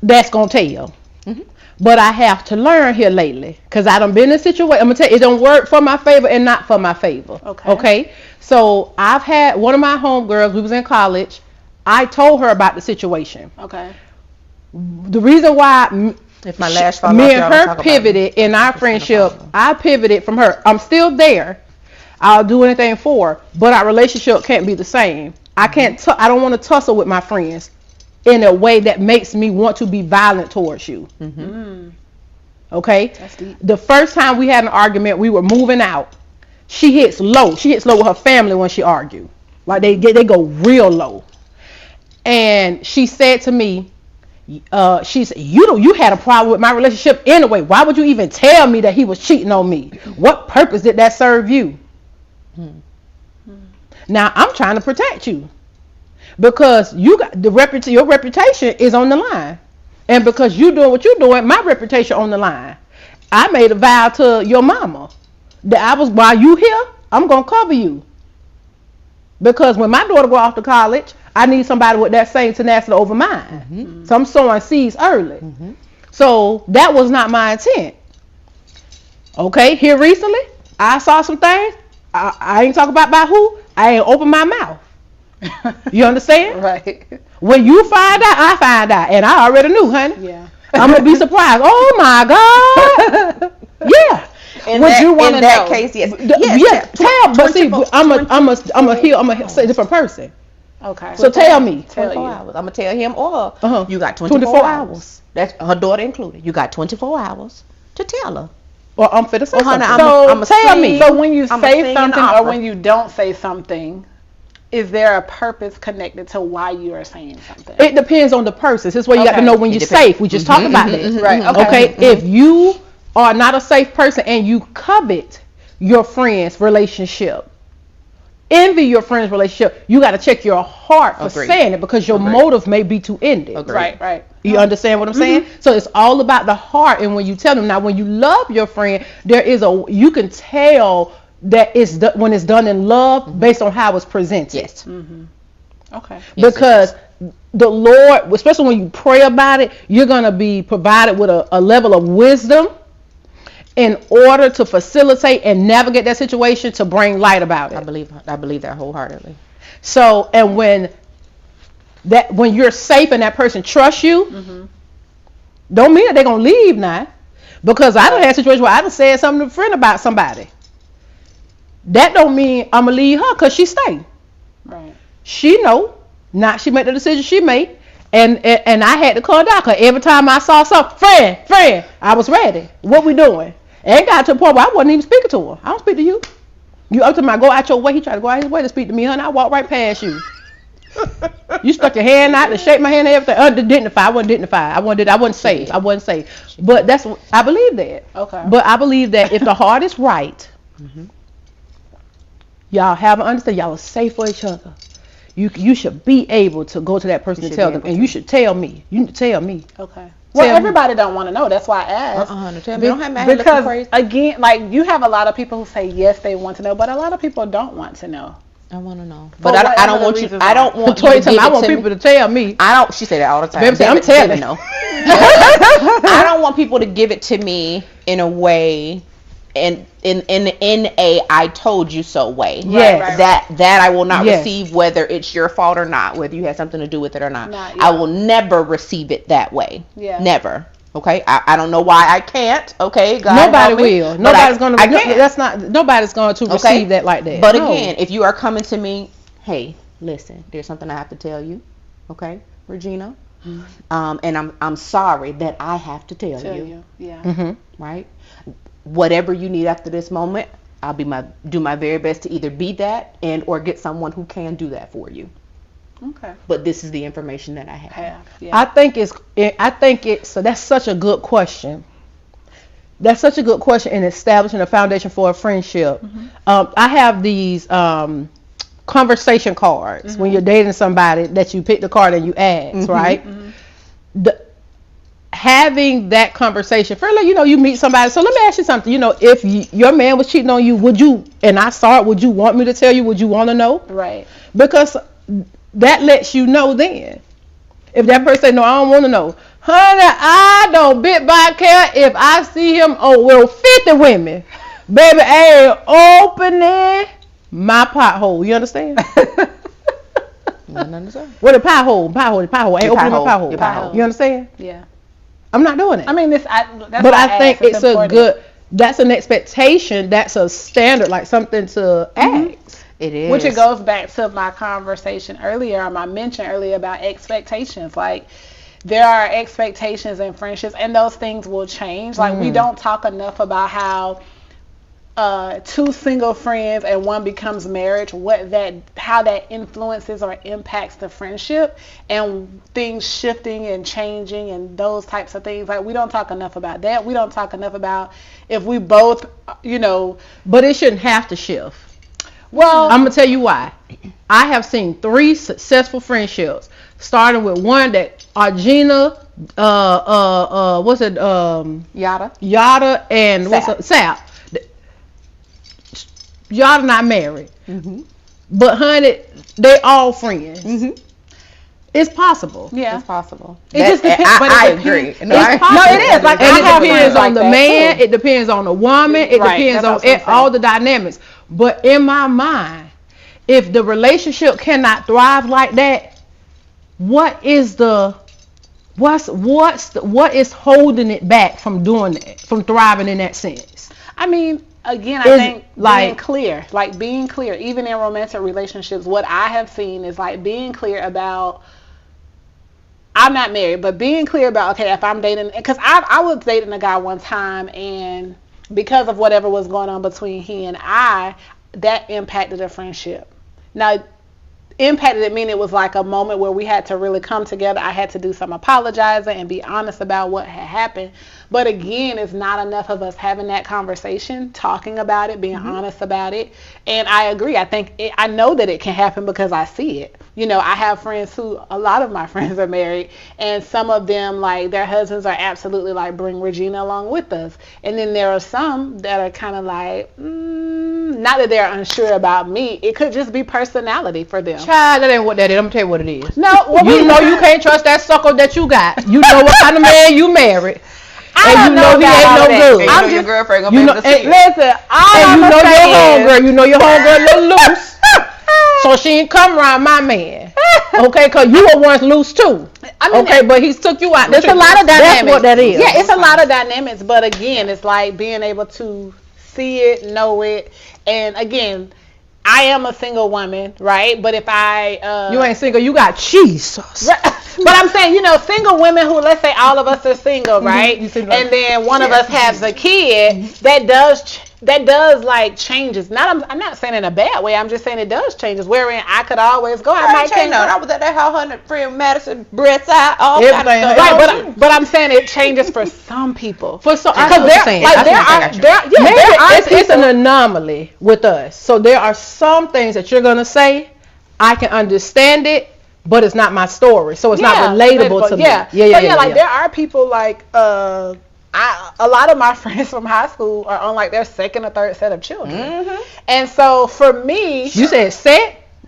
that's going to tell. Mm-hmm. But I have to learn here lately, because I done been in a situation. I'm going to tell you, it don't work for my favor and not for my favor. Okay? So I've had one of my homegirls, we was in college. I told her about the situation. Okay. The reason why if my lash fall me off, and her pivoted in our friendship, I pivoted from her. I'm still there. I'll do anything for her, but our relationship can't be the same. I don't want to tussle with my friends in a way that makes me want to be violent towards you. Mm-hmm. Okay? That's deep. The first time we had an argument, we were moving out. She hits low. She hits low with her family when she argues. Like they go real low. And she said to me, she said, you had a problem with my relationship anyway. Why would you even tell me that he was cheating on me? What purpose did that serve you? Now I'm trying to protect you, because you got your reputation is on the line, and because you doing what you're doing, my reputation on the line. I made a vow to your mama that while you here, I'm gonna cover you, because when my daughter go off to college, I need somebody with that same tenacity over mine. Mm-hmm. So I'm sowing seeds early. Mm-hmm. So that was not my intent. Okay, here recently, I saw some things. I ain't talking about who. I ain't open my mouth. You understand? Right. When you find out, I find out. And I already knew, honey. Yeah. I'm going to be surprised. Oh, my God. Yeah. In that case, yes. Yes. Tell, but see, I'm a different person. Okay. So tell me. 24 hours. I'm going to tell him, or you got 24 hours. That's her daughter included. You got 24 hours to tell her. Or I'm fit to say something. So tell me. So when you say something or when you don't say something, is there a purpose connected to why you are saying something? It depends on the person. This is where you got to know when you're safe. We just talked about that. Right. Okay. If you are not a safe person and you covet your friend's relationship, envy your friend's relationship, you got to check your heart for saying it, because your motive may be to end it. Right. You understand what I'm saying? So it's all about the heart. And when you tell them, now when you love your friend, you can tell that when it's done in love based on how it's presented. Yes. Mm-hmm. Okay. Because the Lord, especially when you pray about it, you're going to be provided with a level of wisdom in order to facilitate and navigate that situation, to bring light about it. I believe that wholeheartedly. So, and when you're safe and that person trusts you, don't mean that they're going to leave now. Because I done had situations where I done said something to a friend about somebody. That don't mean I'm going to leave her, because she stay. Right. She know. Not she made the decision she made. And I had to call down, because every time I saw something, friend, I was ready. What we doing? And it got to the point where I wasn't even speaking to her. I don't speak to you. You up to my go out your way. He tried to go out his way to speak to me, honey. I walk right past you. You stuck your hand out to shake my hand and everything. Undignified. I wasn't dignified. I wasn't safe. I wasn't safe. But I believe that. Okay. But I believe that if the heart is right, y'all have an understanding. Y'all are safe for each other. You should be able to go to that person and tell them, and you should tell me. You need to tell me. Okay. Well, everybody don't want to know. That's why I asked. Tell me. Don't have my because again, like you have a lot of people who say yes, they want to know, but a lot of people don't want to know. I want to know, but I don't want you. I don't want you to give I want people to tell me. I don't. She say that all the time. Baby, I'm telling. No. I don't want people to give it to me in a way. In a I told you so way. Yes. That I will not receive, whether it's your fault or not, whether you had something to do with it or not. I will never receive it that way. Yeah. Never. Okay. I don't know why I can't. Okay. God Nobody will. Nobody's going to. Nobody's going to receive that like that. But again, if you are coming to me, hey, listen, there's something I have to tell you. Okay, Regina. And I'm sorry that I have to tell you. Yeah. Right. Whatever you need after this moment, I'll do my very best to either be that and or get someone who can do that for you. Okay. But this is the information that I have. Yeah. I think it's so that's such a good question. That's such a good question in establishing a foundation for a friendship. I have these conversation cards when you're dating somebody that you pick the card and you ask, right? Having that conversation, first, you meet somebody. So let me ask you something. If your man was cheating on you, would you want me to tell you? Would you want to know? Right. Because that lets you know then. If that person say, no, I don't want to know. Honey, I don't bit by care if I see him 50 women. Baby, I ain't opening my pothole. You understand? What a pothole. Ain't opening my pothole. You understand? Yeah. I'm not doing it. I mean, I think it's that's an expectation. That's a standard, like something to ask. It is. Which it goes back to my conversation earlier, my mention earlier about expectations. Like, there are expectations in friendships, and those things will change. Like, we don't talk enough about how two single friends and one becomes marriage, how that influences or impacts the friendship, and things shifting and changing and those types of things. Like, we don't talk enough about that. We don't talk enough about if we both, But it shouldn't have to shift. Well, I'm gonna tell you why. I have seen 3 successful friendships, starting with one that Argina, Yada, and Sap. Y'all not married, but honey, they all friends. It's possible. Yeah, it's possible. It just depends. I agree. It is. Like, and it depends on the man. It depends on the woman. It depends on all the dynamics. But in my mind, if the relationship cannot thrive like that, what is holding it back from doing that, from thriving in that sense? I mean, again, I think being clear, even in romantic relationships, what I have seen is like being clear about, I'm not married, but being clear about, okay, if I'm dating, because I was dating a guy one time, and because of whatever was going on between he and I, that impacted a friendship. Now, impacted it mean it was like a moment where we had to really come together. I had to do some apologizing and be honest about what had happened. But again, it's not enough of us having that conversation, talking about it, being honest about it. And I agree. I know that it can happen because I see it. I have friends a lot of my friends are married, and some of them, like, their husbands are absolutely like, bring Regina along with us. And then there are some that are kind of like, not that they're unsure about me. It could just be personality for them. Child, that ain't what that is. I'm going to tell you what it is. No, you can't trust that sucker that you got. You know what kind of man you married. And you know he ain't no good. I'm your girlfriend gonna be able to see it. Listen, you know your homegirl a little loose. So she ain't come around my man. Okay, because you were once loose too. But he's took you out. There's a lot of dynamics. That's what that is. Yeah, it's a lot of dynamics. But again, it's like being able to see it, know it. And again, I am a single woman, right? But if you ain't single, you got Jesus. But I'm saying, single women who, let's say all of us are single, right? And then one of us has a kid, that does that does like changes. I'm not saying in a bad way. I'm just saying it does changes. Wherein I could always go. I might change. I was at that house, 100 friend Madison, Brett's Eye, all kind of stuff. Right, but I'm saying it changes for some people. It's an anomaly with us. So there are some things that you're gonna say, I can understand it, but it's not my story, so it's not relatable to me. There are people like a lot of my friends from high school are on like their second or third set of children, and so for me, you said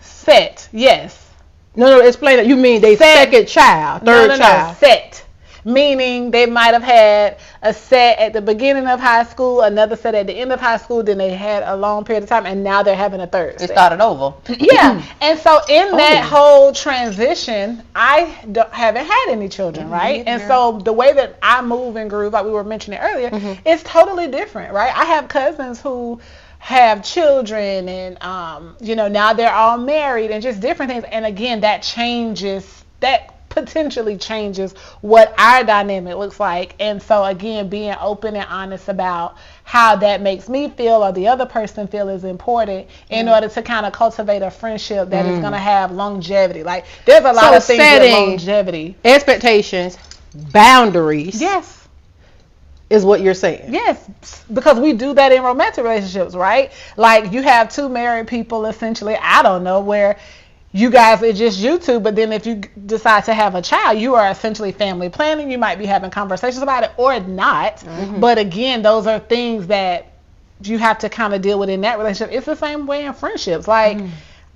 set, yes. No, explain it. You mean they second child, third child? Set. Meaning they might have had a set at the beginning of high school, another set at the end of high school, then they had a long period of time, and now they're having a third set. It started over. Yeah. And so in that whole transition, I haven't had any children, right? And so the way that I move and groove, like we were mentioning earlier, is totally different, right? I have cousins who have children and, now they're all married and just different things. And again, that potentially changes what our dynamic looks like. And so again, being open and honest about how that makes me feel or the other person feel is important in order to kind of cultivate a friendship that is going to have longevity. Like there's a lot of things with longevity. Expectations, boundaries. Yes. Is what you're saying. Yes, because we do that in romantic relationships, right? Like you have two married people essentially, I don't know, where you guys, it's just you two, but then if you decide to have a child, you are essentially family planning. You might be having conversations about it or not. But again, those are things that you have to kind of deal with in that relationship. It's the same way in friendships. Like,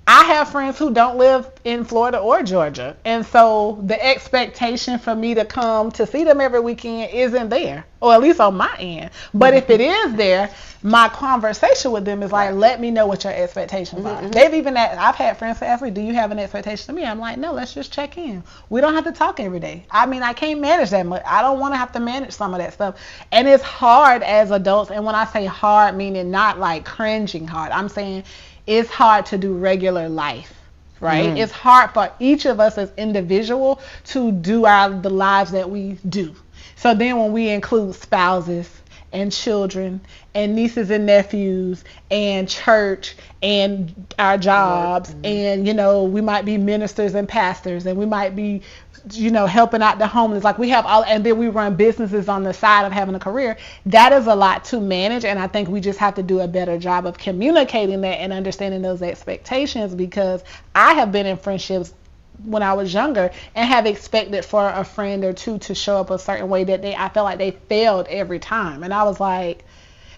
I have friends who don't live in Florida or Georgia. And so the expectation for me to come to see them every weekend isn't there, or at least on my end. But if it is there, my conversation with them is like, let me know what your expectations are. They've even I've had friends ask me, do you have an expectation of me? I'm like, no, let's just check in. We don't have to talk every day. I mean, I can't manage that much. I don't want to have to manage some of that stuff. And it's hard as adults. And when I say hard, meaning not like cringing hard, I'm saying it's hard to do regular life, right? It's hard for each of us as individual to do the lives that we do. So then when we include spouses and children and nieces and nephews and church and our jobs and, we might be ministers and pastors and we might be, helping out the homeless. Like we have all, and then we run businesses on the side of having a career. That is a lot to manage. And I think we just have to do a better job of communicating that and understanding those expectations, because I have been in friendships when I was younger and have expected for a friend or two to show up a certain way that I felt like they failed every time. And I was like,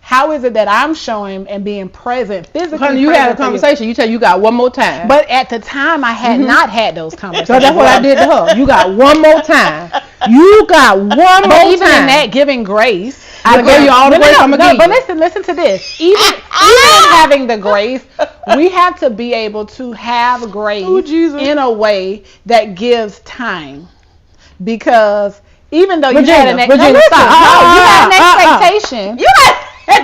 how is it that I'm showing and being present physically? Honey, you had a conversation. You tell you got one more time. But at the time, I had not had those conversations. So that's what I did to her. You got one more time. You got one more time. Even in that giving grace, I gave you all the grace. But listen to this. Even in having the grace, we have to be able to have grace in a way that gives time, because even though you had an expectation, I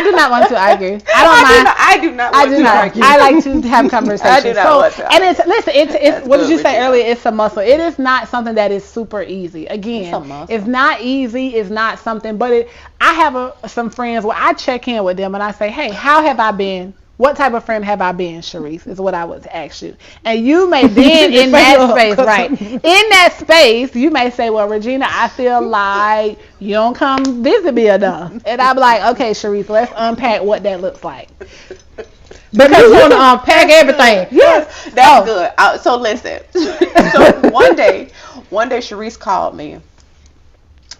do not want to argue. I do not want to argue. I like to have conversations. I do not want to argue. And it's what did you say earlier? It's a muscle. It is not something that is super easy. Again, it's not easy. It's not something. But I have some friends where I check in with them and I say, hey, how have I been? What type of friend have I been, Sharice, is what I would ask you. And you may then in that space, right? In that space, you may say, well, Regina, I feel like you don't come visit me enough. And I'm like, okay, Sharice, let's unpack what that looks like. Because you want to unpack everything. Yes, that's good. So listen. So one day, Sharice called me.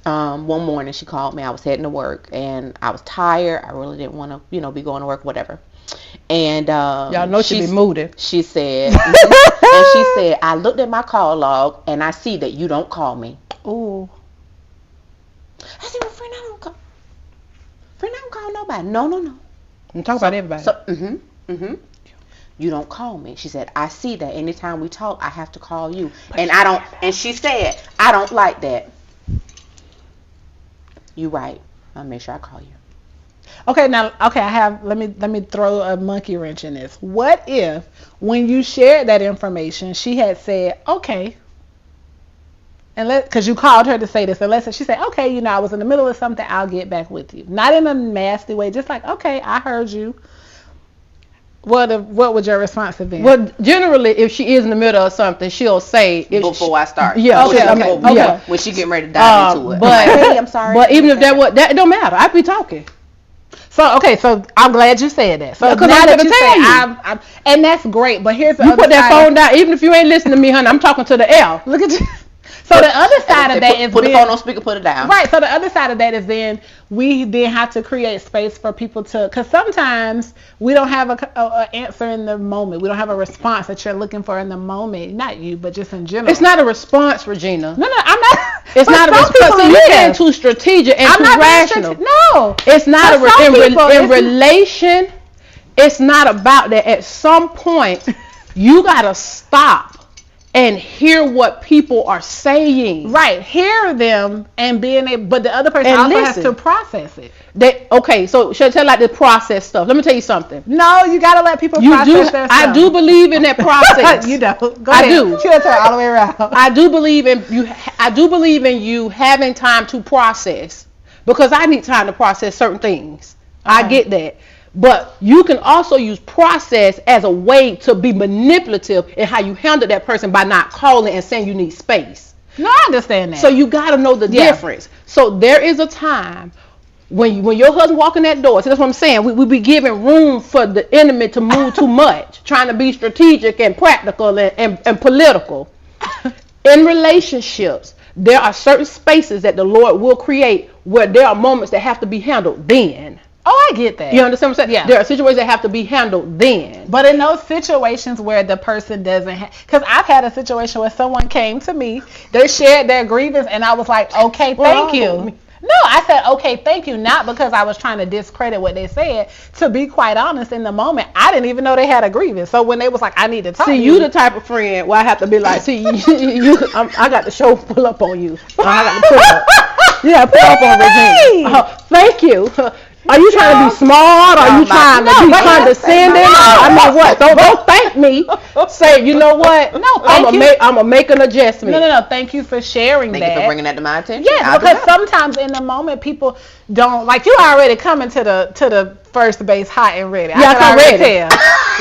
One morning she called me. I was heading to work and I was tired. I really didn't want to, be going to work, whatever. And y'all know she be moody. She said, and she said, I looked at my call log and I see that you don't call me. Ooh. I said, well, friend, I don't call nobody. No. I'm talking about everybody. So, you don't call me. She said, I see that anytime we talk, I have to call you. And I don't. And she said, I don't like that. You right. I'll make sure I call you. Okay, let me throw a monkey wrench in this. What if when you shared that information, she had said, okay, because you called her to say this, and let's say she said, okay, I was in the middle of something, I'll get back with you. Not in a nasty way, just like, okay, I heard you. What would your response have been? Well, generally, if she is in the middle of something, she'll say before I start. Yeah. Okay. When she getting ready to dive into it. But hey, I'm sorry. But even if that don't matter. I'd be talking. So I'm glad you said that. So because now I'm that you say I'm and that's great. But here's the you other put that side phone down. Even if you ain't listening to me, honey, I'm talking to the air. Look at you. So the other side of that is put the phone on speaker, put it down. Right. So the other side of that is then we then have to create space for people to, because sometimes we don't have a answer in the moment. We don't have a response that you're looking for in the moment. Not you, but just in general. It's not a response, Regina. No, I'm not. It's not a response. So you're being too strategic and too rational. No, it's not in relation. It's not about that. At some point, you gotta stop and hear what people are saying. Right. Hear them and being able, but the other person also has to process it. Okay, so should I tell like the process stuff? Let me tell you something. No, you gotta let people process their stuff. I do believe in that process. You don't. Go ahead. I do. She'll turn all the way around. I do believe in you having time to process, because I need time to process certain things. I get that. But you can also use process as a way to be manipulative in how you handle that person by not calling and saying you need space. No, I understand that. So you got to know the difference. So there is a time when your husband walk in that door. So that's what I'm saying. We be giving room for the enemy to move too much, trying to be strategic and practical and political. In relationships, there are certain spaces that the Lord will create where there are moments that have to be handled then. Oh, I get that. You understand what I'm saying? Yeah. There are situations that have to be handled then. But in those situations where the person doesn't because I've had a situation where someone came to me, they shared their grievance, and I was like, okay, thank you. No, I said, okay, thank you. Not because I was trying to discredit what they said. To be quite honest, in the moment, I didn't even know they had a grievance. So when they was like, I need to talk to you. See, you the type of friend where I have to be like, see, I got the show pull up on you. I got to pull up. Yeah, pull up on Regina. Thank you. Are you trying to be smart? Are you trying to be condescending? I mean, what? Don't thank me. Say, you know what? No, thank you. I'm going to make an adjustment. No. Thank you for sharing that. Thank you for bringing that to my attention. Yes, because sometimes in the moment people don't, like, you already coming to the first base hot and ready. Yeah, I come ready.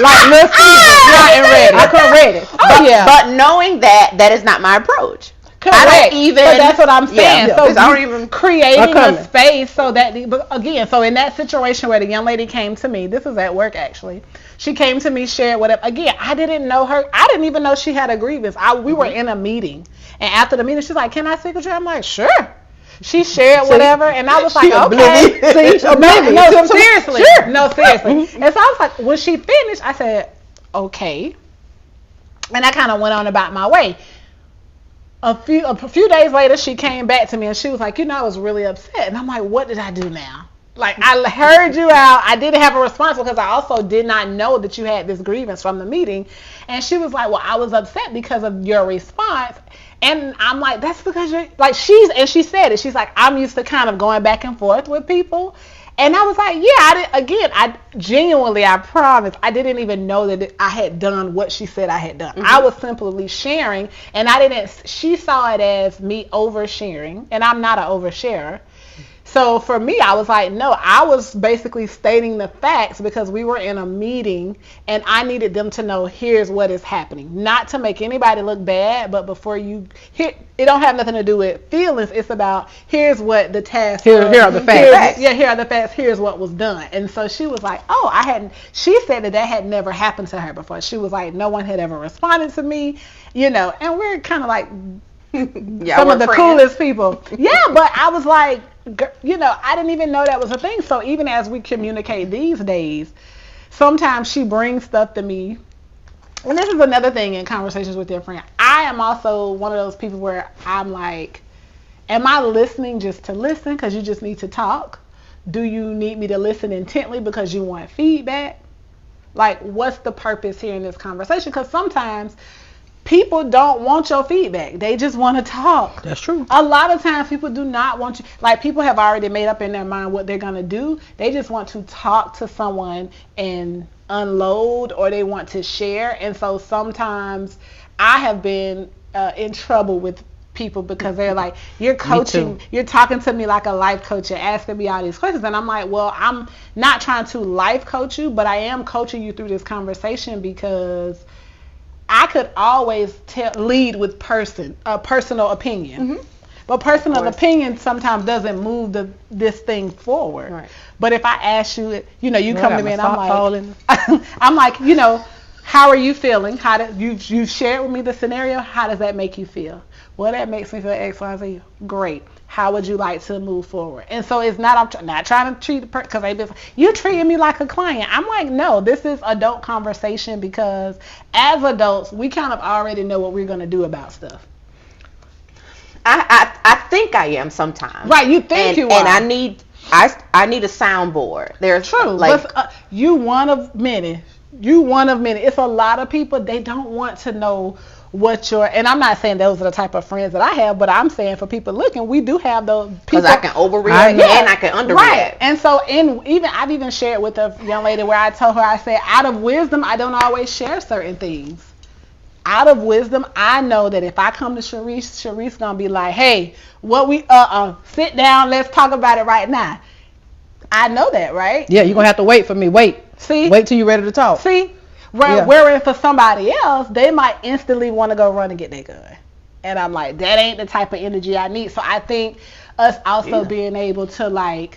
Like, Miss hot and ready. I come ready. Oh, yeah. But knowing that is not my approach. Correct. I don't even. But that's what I'm saying. Yeah, so I don't even creating a space so that, again, so in that situation where the young lady came to me, this was at work actually. She came to me, shared whatever. Again, I didn't know her. I didn't even know she had a grievance. We were in a meeting, and after the meeting, she's like, "Can I speak with you?" I'm like, "Sure." She shared whatever, and I was like, "Okay." No, seriously. Sure. No, seriously. And so I was like, when she finished, I said, "Okay," and I kind of went on about my way. A few days later, she came back to me and she was like, I was really upset. And I'm like, what did I do now? Like, I heard you out. I didn't have a response because I also did not know that you had this grievance from the meeting. And she was like, well, I was upset because of your response. And I'm like, that's because you're like, she said it. She's like, I'm used to kind of going back and forth with people. And I was like, I genuinely, I promise, I didn't even know that I had done what she said I had done. Mm-hmm. I was simply sharing, and she saw it as me oversharing, and I'm not an oversharer. So for me, I was like, no, I was basically stating the facts because we were in a meeting and I needed them to know here's what is happening. Not to make anybody look bad, but before it don't have nothing to do with feelings. It's about here's what the task was. Here are the facts. Here are the facts. Here's what was done. And so she was like, she said that had never happened to her before. She was like, no one had ever responded to me, and we're kind of like some of the coolest people. Yeah, but I was like, I didn't even know that was a thing. So even as we communicate these days, sometimes she brings stuff to me. And this is another thing in conversations with your friend. I am also one of those people where I'm like, am I listening just to listen because you just need to talk? Do you need me to listen intently because you want feedback? Like, what's the purpose here in this conversation? Because sometimes people don't want your feedback. They just want to talk. That's true. A lot of times people do not want you. Like, people have already made up in their mind what they're going to do. They just want to talk to someone and unload, or they want to share. And so sometimes I have been in trouble with people because they're like, you're coaching, you're talking to me like a life coach, you're asking me all these questions. And I'm like, well, I'm not trying to life coach you, but I am coaching you through this conversation because I could always lead with personal opinion. Mm-hmm. But personal opinion sometimes doesn't move this thing forward. Right. But if I ask you, you come to me and I'm like, how are you feeling? You shared with me the scenario. How does that make you feel? Well, that makes me feel X, Y, Z. Great. How would you like to move forward? And so it's not, I'm not trying to treat the person, because they be like, you treating me like a client. I'm like, no, this is adult conversation, because as adults, we kind of already know what we're going to do about stuff. I think I am sometimes. Right, you think you are. And I need a soundboard. There's true. But, you one of many. It's a lot of people, they don't want to know what and I'm not saying those are the type of friends that I have, but I'm saying for people looking, we do have those people. Because I can overreact and I can underreact. Right. And so I've even shared with a young lady where I told her, I said, out of wisdom, I don't always share certain things. Out of wisdom, I know that if I come to Sharice gonna be like, hey, sit down, let's talk about it right now. I know that, right? Yeah, you're gonna have to wait for me. Wait till you're ready to talk. See? Whereas for somebody else, they might instantly want to go run and get their gun. And I'm like, that ain't the type of energy I need. So I think us also being able to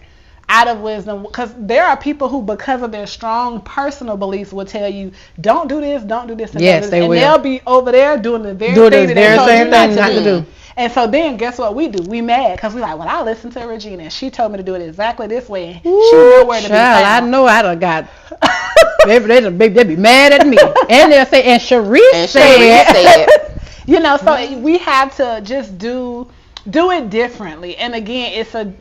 out of wisdom, because there are people who, because of their strong personal beliefs, will tell you, don't do this, and yes, they will. And they'll be over there doing the very thing that they told you not to do. And so then guess what we do? We mad because we like, well, I listened to Regina and she told me to do it exactly this way. And she knew where to be found. I know I done got they be mad at me. And they'll say, and Sharice said. So we have to just do it differently. And again,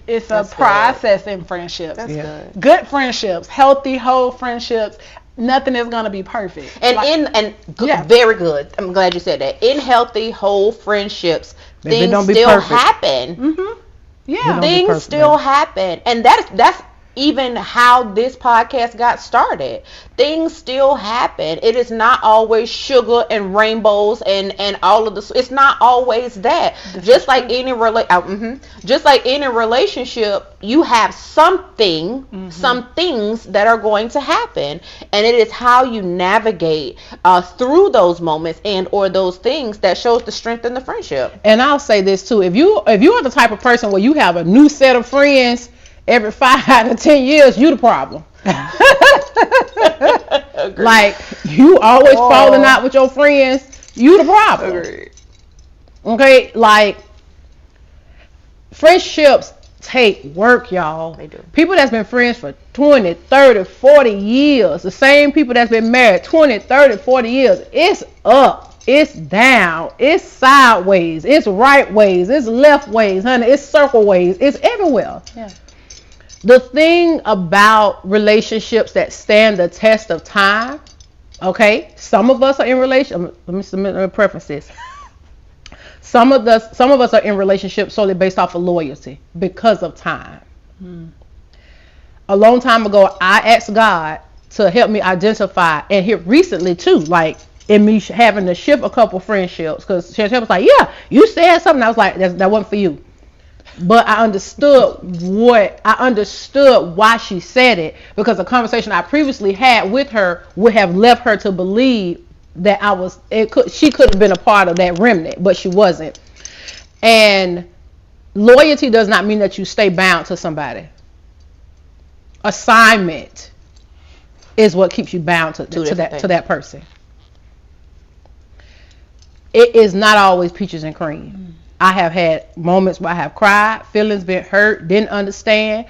it's a process in friendships. That's good. Good friendships, healthy, whole friendships. Nothing is going to be perfect. Very good. I'm glad you said that. In healthy, whole friendships, things still happen. Mm-hmm. Yeah, things still happen, and that's even how this podcast got started. Things still happen. It is not always sugar and rainbows and all of this. It's not always that. Just like any relationship, you have some things that are going to happen, and it is how you navigate through those moments and or those things that shows the strength in the friendship. And I'll say this too: if you are the type of person where you have a new set of friends every 5 to 10 years, you the problem. Like, you always falling out with your friends, you the problem. Agreed. Okay, like, friendships take work, y'all. They do. People that's been friends for 20, 30, 40 years, the same people that's been married 20, 30, 40 years, it's up, it's down, it's sideways, it's right ways, it's left ways, honey, it's circle ways, it's everywhere. Yeah. The thing about relationships that stand the test of time, okay, some of us are in relation. Let me preface this. Some of us are in relationships solely based off of loyalty because of time. A long time ago, I asked God to help me identify, and here recently too, like in me having to shift a couple friendships, because she was like, yeah, you said something. I was like, that wasn't for you. But I understood why she said it, because the conversation I previously had with her would have left her to believe that she could have been a part of that remnant, but she wasn't. And loyalty does not mean that you stay bound to somebody. Assignment is what keeps you bound to that person. It is not always peaches and cream. I have had moments where I have cried, feelings been hurt, didn't understand,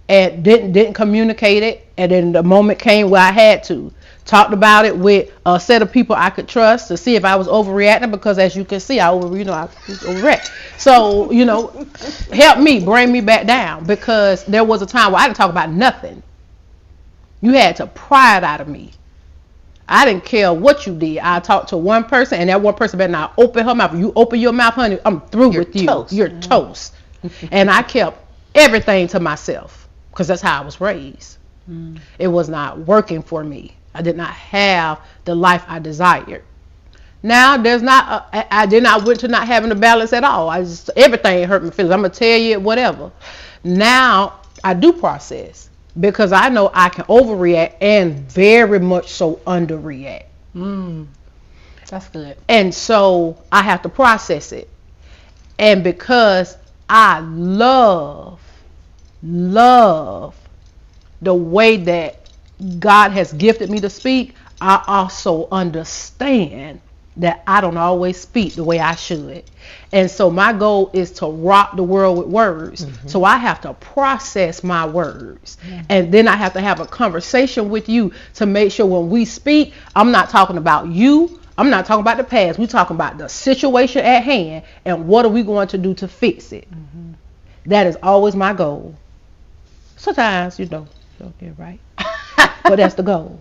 and didn't communicate it. And then the moment came where I had to. Talked about it with a set of people I could trust to see if I was overreacting, because as you can see, I was overreact. So, help me, bring me back down, because there was a time where I didn't talk about nothing. You had to pry it out of me. I didn't care what you did. I talked to one person, and that one person better not open her mouth. If you open your mouth, honey, I'm through with you. Toast. You're toast. And I kept everything to myself, because that's how I was raised. It was not working for me. I did not have the life I desired. Now there's not. I did not went to not having a balance at all. I just everything hurt my feelings. I'm gonna tell you whatever. Now I do process because I know I can overreact and very much so underreact. That's good. And so I have to process it. And because I love the way that God has gifted me to speak, I also understand that I don't always speak the way I should. And so my goal is to rock the world with words. So I have to process my words. And then I have to have a conversation with you to make sure when we speak, I'm not talking about you. I'm not talking about the past. We're talking about the situation at hand and what are we going to do to fix it. That is always my goal. Sometimes, you don't get it right. But that's the goal.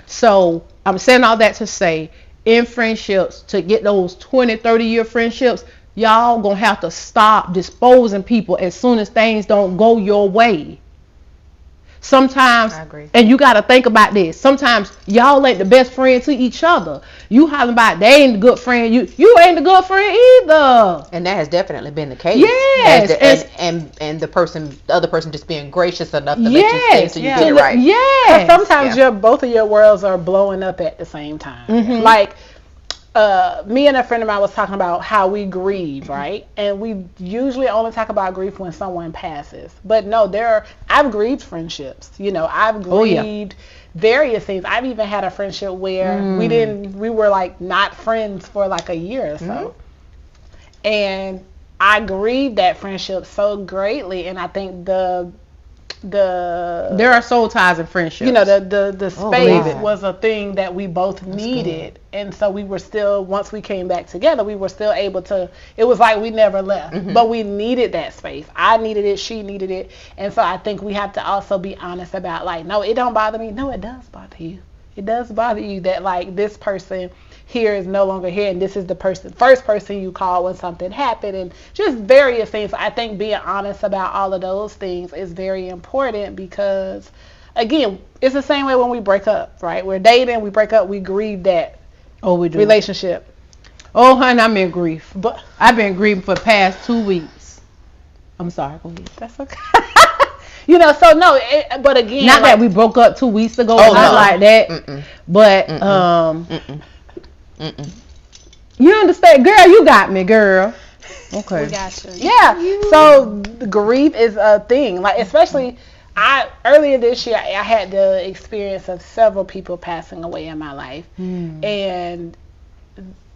So I'm saying all that to say, in friendships, to get those 20, 30-year friendships, y'all gonna have to stop disposing people as soon as things don't go your way. Sometimes, I agree. And you got to think about this. Sometimes y'all ain't the best friend to each other. You hollering about they ain't a good friend. You ain't a good friend either. And that has definitely been the case. Yes. And the other person just being gracious enough to let you think so you get it right. Yes. Sometimes both of your worlds are blowing up at the same time. Like me and a friend of mine was talking about how we grieve, right? And we usually only talk about grief when someone passes. But no, I've grieved friendships. I've grieved various things. I've even had a friendship where we were like not friends for like a year or so. And I grieved that friendship so greatly, and I think there are soul ties in friendships. The space was a thing that we both needed. And so we were still, once we came back together, we were still able to, it was like we never left. But we needed that space. I needed it, she needed it. And so I think we have to also be honest about like, no, it don't bother me. No, it does bother you. It does bother you that like this person here is no longer here, and this is the first person you call when something happened, and just various things. I think being honest about all of those things is very important because, again, it's the same way when we break up, right? We're dating, we break up, we grieve that relationship. Oh, honey, I'm in grief. But I've been grieving for the past 2 weeks. I'm sorry, go ahead. That's okay. So no, but again, not that we broke up 2 weeks ago, not like that. But you understand, girl? You got me, girl. Okay. We got you. Yeah. So grief is a thing, like especially earlier this year, I had the experience of several people passing away in my life, and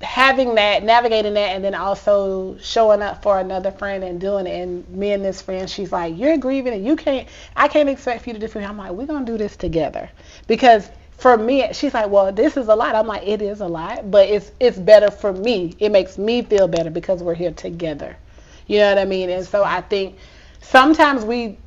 having that, navigating that, and then also showing up for another friend and doing it. And me and this friend, she's like, "You're grieving, and I can't expect you to do it." I'm like, "We're gonna do this together," because. For me, she's like, well, this is a lot. I'm like, it is a lot, but it's better for me. It makes me feel better because we're here together. You know what I mean? And so I think sometimes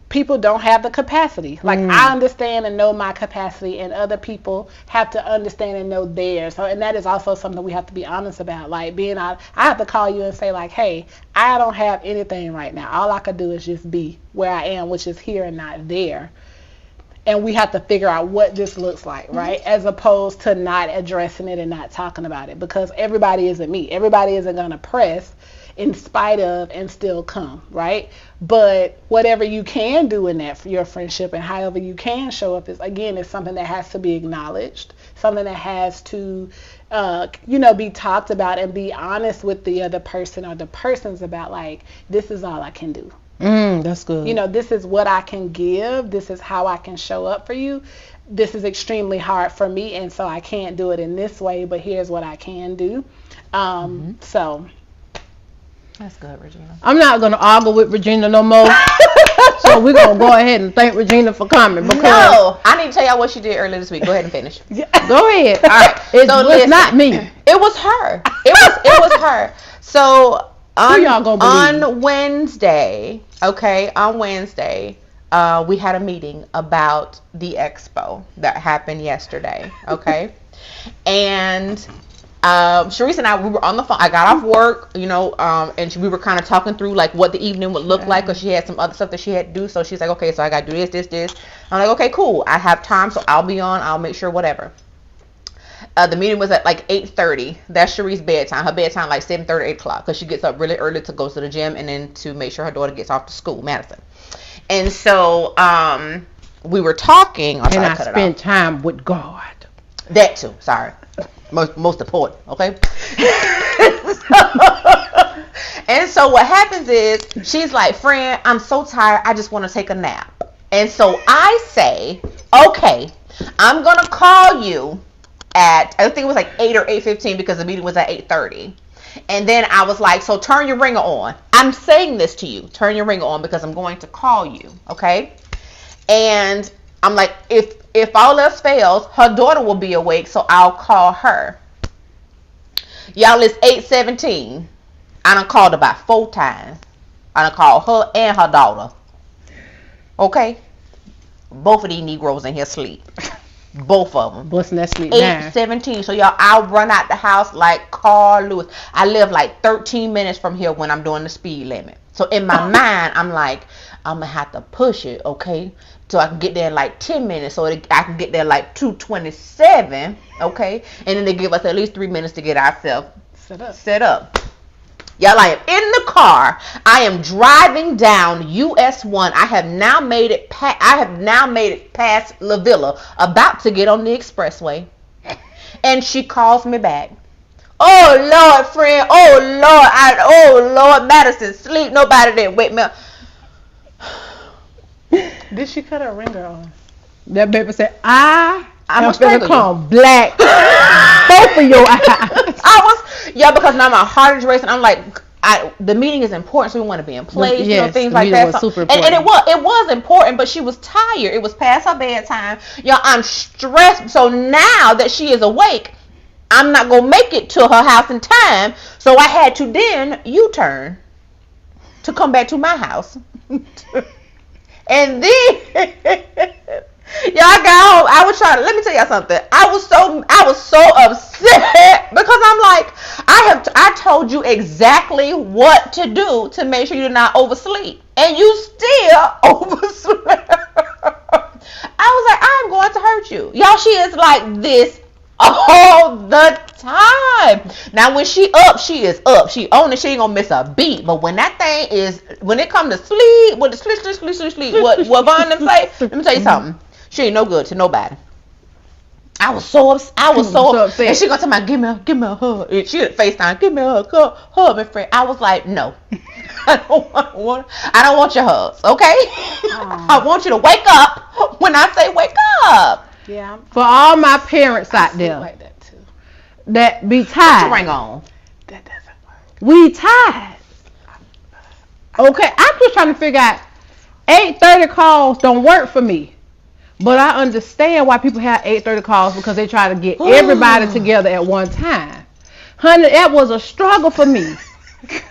people don't have the capacity. Like I understand and know my capacity, and other people have to understand and know theirs. So, and that is also something we have to be honest about. Like I have to call you and say like, hey, I don't have anything right now. All I could do is just be where I am, which is here and not there. And we have to figure out what this looks like, right? As opposed to not addressing it and not talking about it, because everybody isn't me. Everybody isn't going to press in spite of and still come, right? But whatever you can do in that for your friendship and however you can show up is something that has to be acknowledged, something that has to, be talked about, and be honest with the other person or the persons about like, this is all I can do. That's good. This is what I can give. This is how I can show up for you. This is extremely hard for me, and so I can't do it in this way, but here's what I can do. So that's good, Regina. I'm not going to argue with Regina no more. So we're going to go ahead and thank Regina for coming. No, I need to tell y'all what she did earlier this week. Go ahead and finish. Go ahead. All right. It's not me. It was her. It was her. So on Wednesday, we had a meeting about the expo that happened yesterday, okay? And Sharice and I, we were on the phone. I got off work, and we were kind of talking through like what the evening would look like, because she had some other stuff that she had to do. So she's like, okay, so I got to do this. I'm like, okay, cool. I have time, so I'll be on. I'll make sure, whatever. The meeting was at like 8:30. That's Cherie's bedtime. Her bedtime like 7:30, 8 o'clock, because she gets up really early to go to the gym and then to make sure her daughter gets off to school, Madison. And so we were talking. And I spend time with God. That too. Sorry. Most important. Okay. And so what happens is she's like, friend, I'm so tired. I just want to take a nap. And so I say, okay, I'm going to call you at, I think it was like 8 or 8:15 because the meeting was at 8:30. And then I was like, so turn your ringer on. I'm saying this to you. Turn your ringer on because I'm going to call you. Okay. And I'm like, if all else fails, her daughter will be awake, so I'll call her. Y'all, it's 8:17. I done called about 4 times. I done called her and her daughter. Okay? Both of these Negroes in here sleep. Both of them. Busting that sleep down. 8:17. So y'all, I'll run out the house like Carl Lewis. I live like 13 minutes from here when I'm doing the speed limit. So in my mind, I'm like, I'm going to have to push it, okay? So I can get there in like 10 minutes. So I can get there like 2:27, okay? And then they give us at least 3 minutes to get ourselves set up. Y'all, I am in the car. I am driving down US 1. I have now made it past La Villa, about to get on the expressway. And she calls me back. Oh Lord, friend. Oh Lord, Madison, sleep. Nobody didn't wake me up. Did she cut her ringer on? That baby said, I'm gonna come black. Both of your eyes. Because now my heart is racing. I'm like, the meeting is important, so we want to be in place, yes, things like that. Super important. And it was important, but she was tired. It was past her bedtime. Y'all, I'm stressed. So now that she is awake, I'm not gonna make it to her house in time. So I had to then U-turn to come back to my house. And then y'all, I got home. I was trying to, let me tell y'all something. I was so upset because I'm like, I told you exactly what to do to make sure you do not oversleep, and you still overslept. I was like, I'm going to hurt you. Y'all, she is like this all the time. Now when she up, she is up. She on it. She ain't gonna miss a beat. But when that thing is, when it come to sleep, with the sleep, what Von them say, let me tell you something. She ain't no good to nobody. I was so upset. And she gonna tell me, give me a hug. And she at FaceTime, give me a hug, my friend. I was like, no. I don't want your hugs, okay? I want you to wake up when I say wake up. Yeah. For all my parents out there like that too, that be tired. Put your ring on. That doesn't work. We tired. Okay, I'm just trying to figure out 8:30 calls don't work for me. But I understand why people have 8:30 calls, because they try to get everybody together at one time. Honey, that was a struggle for me.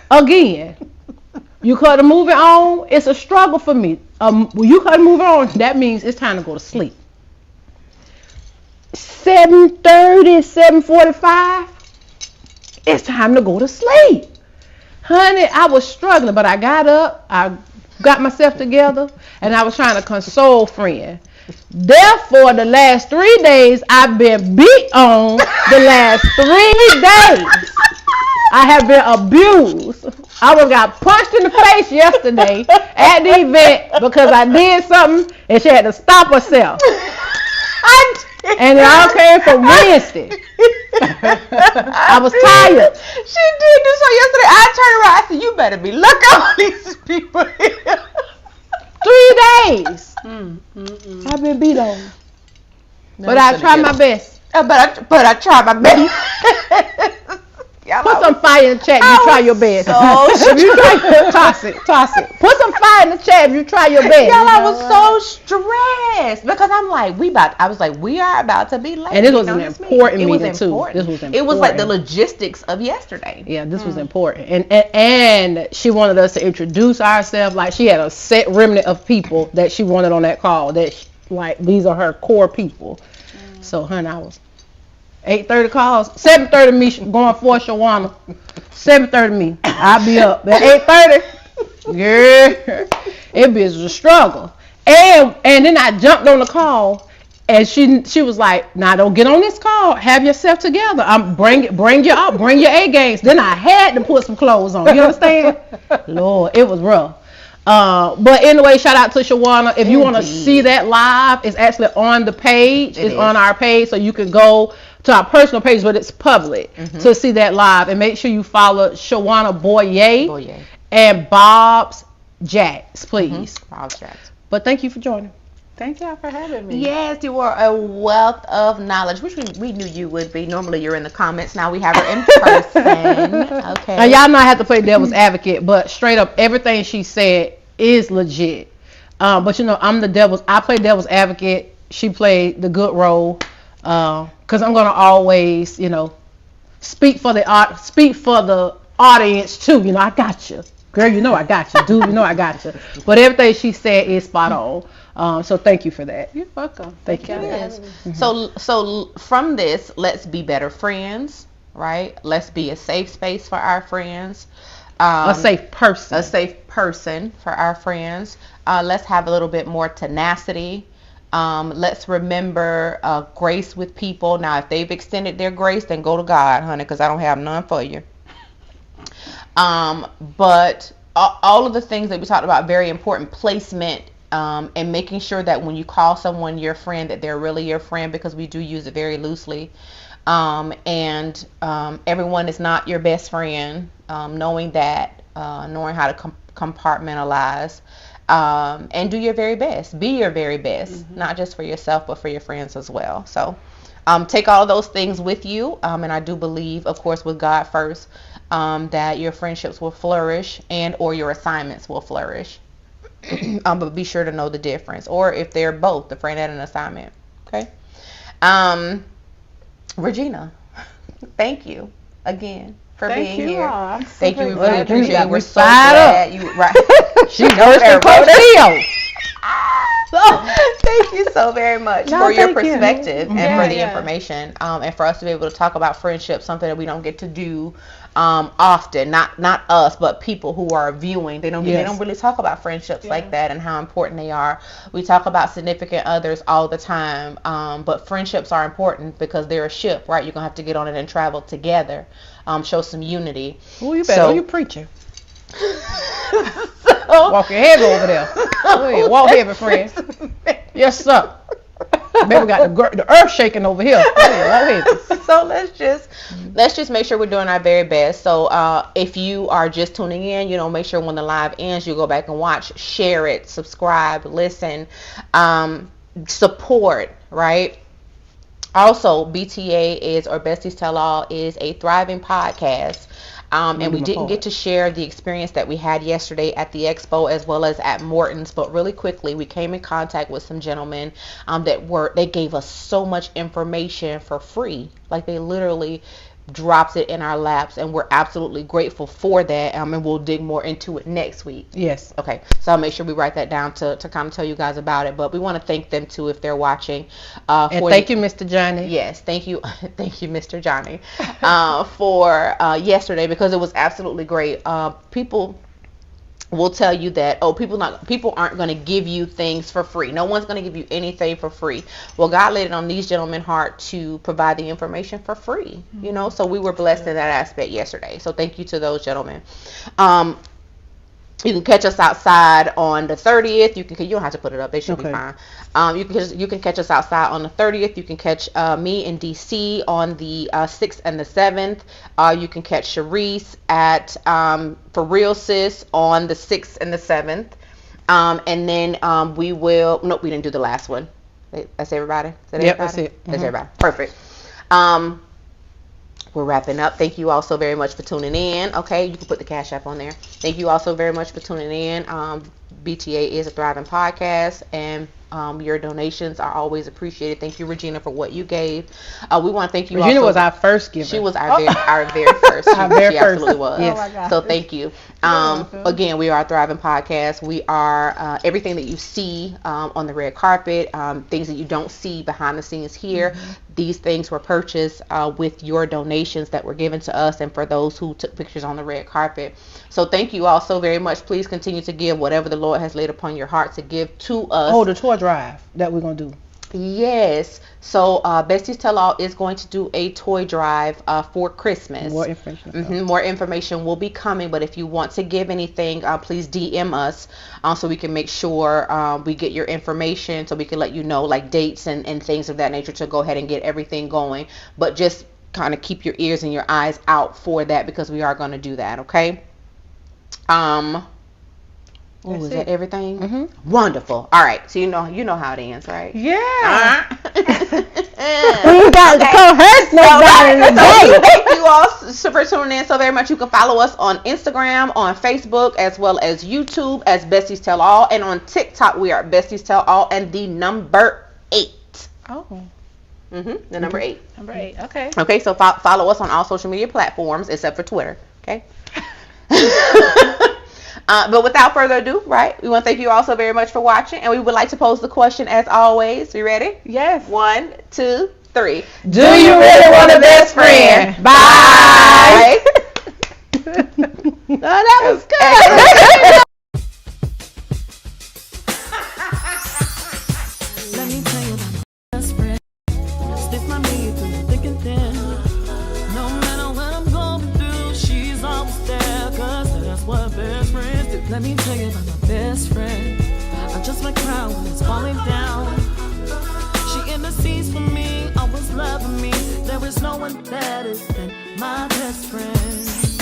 Again, you cut a movie on, it's a struggle for me. When you cut a movie on, that means it's time to go to sleep. 7:30, 7:45, it's time to go to sleep. Honey, I was struggling, but I got up, I got myself together, and I was trying to console friend. Therefore, the last 3 days, I've been beat on the last 3 days. I have been abused. I got punched in the face yesterday at the event because I did something and she had to stop herself. And it all came from Wednesday. I was tired. She did do so yesterday. I turned around. I said, you better be looking at these people here. 3 days. I've been beat on. But I tried my best. But I tried my best. Put some fire in the chat if you try your best. If you try, toss it. Put some fire in the chat if you try your best. Y'all, I was so stressed because I'm like, we are about to be late. And this was an important meeting too. This was important. It was like the logistics of yesterday. Yeah, this was important. And she wanted us to introduce ourselves. Like, she had a set remnant of people that she wanted on that call. These are her core people. So, honey, I was 8:30 calls, 7:30 me going for Shawana. 7:30 me. I'll be up. At 8:30, yeah, it was a struggle. And then I jumped on the call And she was like, "Nah, don't get on this call. Have yourself together. Bring your A games." Then I had to put some clothes on. You understand? Lord, it was rough. But anyway, shout out to Shawana. If you want to see that live, it's actually on the page. It's on our page, so you can go to our personal page, but it's public to see that live. And make sure you follow Shawana Boyer and Bob's Jacks, please. Bob's Jacks. But thank you for joining. Thank y'all for having me. Yes, you are a wealth of knowledge, which we knew you would be. Normally you're in the comments. Now we have her in person. Okay. Now y'all know I have to play devil's advocate, but straight up, everything she said is legit. But you know, I play devil's advocate. She played the good role. Cause I'm gonna always, you know, speak for the audience too. You know, I got you, girl. You know I got you, dude. You know I got you. But everything she said is spot on. So thank you for that. You're welcome. Thank you. Yes. So from this, let's be better friends, right? Let's be a safe space for our friends. A safe person. A safe person for our friends. Let's have a little bit more tenacity. Let's remember grace with people. Now, if they've extended their grace, then go to God, honey, because I don't have none for you. But all of the things that we talked about, very important. Placement. And making sure that when you call someone your friend, that they're really your friend, because we do use it very loosely. And everyone is not your best friend. Knowing that, knowing how to compartmentalize, and do your very best. Be your very best, not just for yourself, but for your friends as well. So take all of those things with you. And I do believe, of course, with God first, that your friendships will flourish and or your assignments will flourish. But be sure to know the difference, or if they're both, the friend and an assignment. Okay. Regina, thank you again for being here. Thank you. We really appreciate it. We're so glad you She knows her deal. Thank you so very much for your perspective and for the information, and for us to be able to talk about friendship, something that we don't get to do often. Not us, but people who are viewing. They don't really talk about friendships like that and how important they are. We talk about significant others all the time, but friendships are important because they're a ship, right? You're gonna have to get on it and travel together. Show some unity. Oh, you better. You preaching. Walk your head over there. Go ahead, walk heavy, friend. Yes, sir. Baby, we got the earth shaking over here. Go ahead, walk heavy. So let's just make sure we're doing our very best. So if you are just tuning in, you know, make sure when the live ends, you go back and watch, share it, subscribe, listen, support, right? Also, BTA is, or Besties Tell All, is a thriving podcast. And we didn't get to share the experience that we had yesterday at the expo as well as at Morton's, but really quickly we came in contact with some gentlemen they gave us so much information for free. Like, they literally dropped it in our laps, and we're absolutely grateful for that. And we'll dig more into it next week. Yes. Okay. So I'll make sure we write that down to kind of tell you guys about it. But we want to thank them too if they're watching. And thank you, Mr. Johnny. Yes, thank you, Mr. Johnny, for yesterday, because it was absolutely great. People will tell you that, people aren't going to give you things for free. No one's going to give you anything for free. Well, God laid it on these gentlemen's heart to provide the information for free, you know, so we were blessed in that aspect yesterday. So thank you to those gentlemen. You can catch us outside on the 30th. You don't have to put it up. They should be fine. You can catch us outside on the 30th. You can catch me in DC on the 6th and the 7th. You can catch Sharice at For Real Sis on the 6th and the 7th. And then we will. Nope, we didn't do the last one. That's everybody. Yep, that's it. That's everybody. Perfect. We're wrapping up. Thank you all so very much for tuning in. Okay, you can put the Cash App on there. Thank you all so very much for tuning in. BTA is a thriving podcast, and your donations are always appreciated. Thank you, Regina, for what you gave. We want to thank you. Regina was our first giver. She was our very first. She absolutely was. Yes. Oh my God. So thank you. Again, we are a thriving podcast. We are everything that you see on the red carpet, things that you don't see behind the scenes here. Mm-hmm. These things were purchased with your donations that were given to us and for those who took pictures on the red carpet. So thank you all so very much. Please continue to give whatever the Lord has laid upon your heart to give to us. Oh, the toy drive that we're going to do. Yes. So Besties Tell All is going to do a toy drive for Christmas. More information. More information will be coming, but if you want to give anything, please DM us so we can make sure we get your information, so we can let you know like dates and things of that nature to go ahead and get everything going. But just kind of keep your ears and your eyes out for that, because we are going to do that, okay? Is that everything? Mm-hmm. Wonderful. All right. So you know how it ends, right? Yeah. You got to co-host nobody today. Thank you all for tuning in so very much. You can follow us on Instagram, on Facebook, as well as YouTube as Besties Tell All, and on TikTok we are Besties Tell All and the number 8. Oh. The number 8. Number 8. Okay. Okay. So follow us on all social media platforms except for Twitter. Okay. But without further ado, right, we want to thank you all so very much for watching, and we would like to pose the question as always. You ready? Yes. 1, 2, 3. Do you really want a best friend? Bye. Oh, that was good. Let me tell you about my best friend. Stick my knee through thick and thin. No matter what I'm going through, she's always there, 'cause that's what best friends do. Let me tell you about my best friend. I just like cry when it's falling down. She intercedes for me, always loving me. There is no one better than my best friend.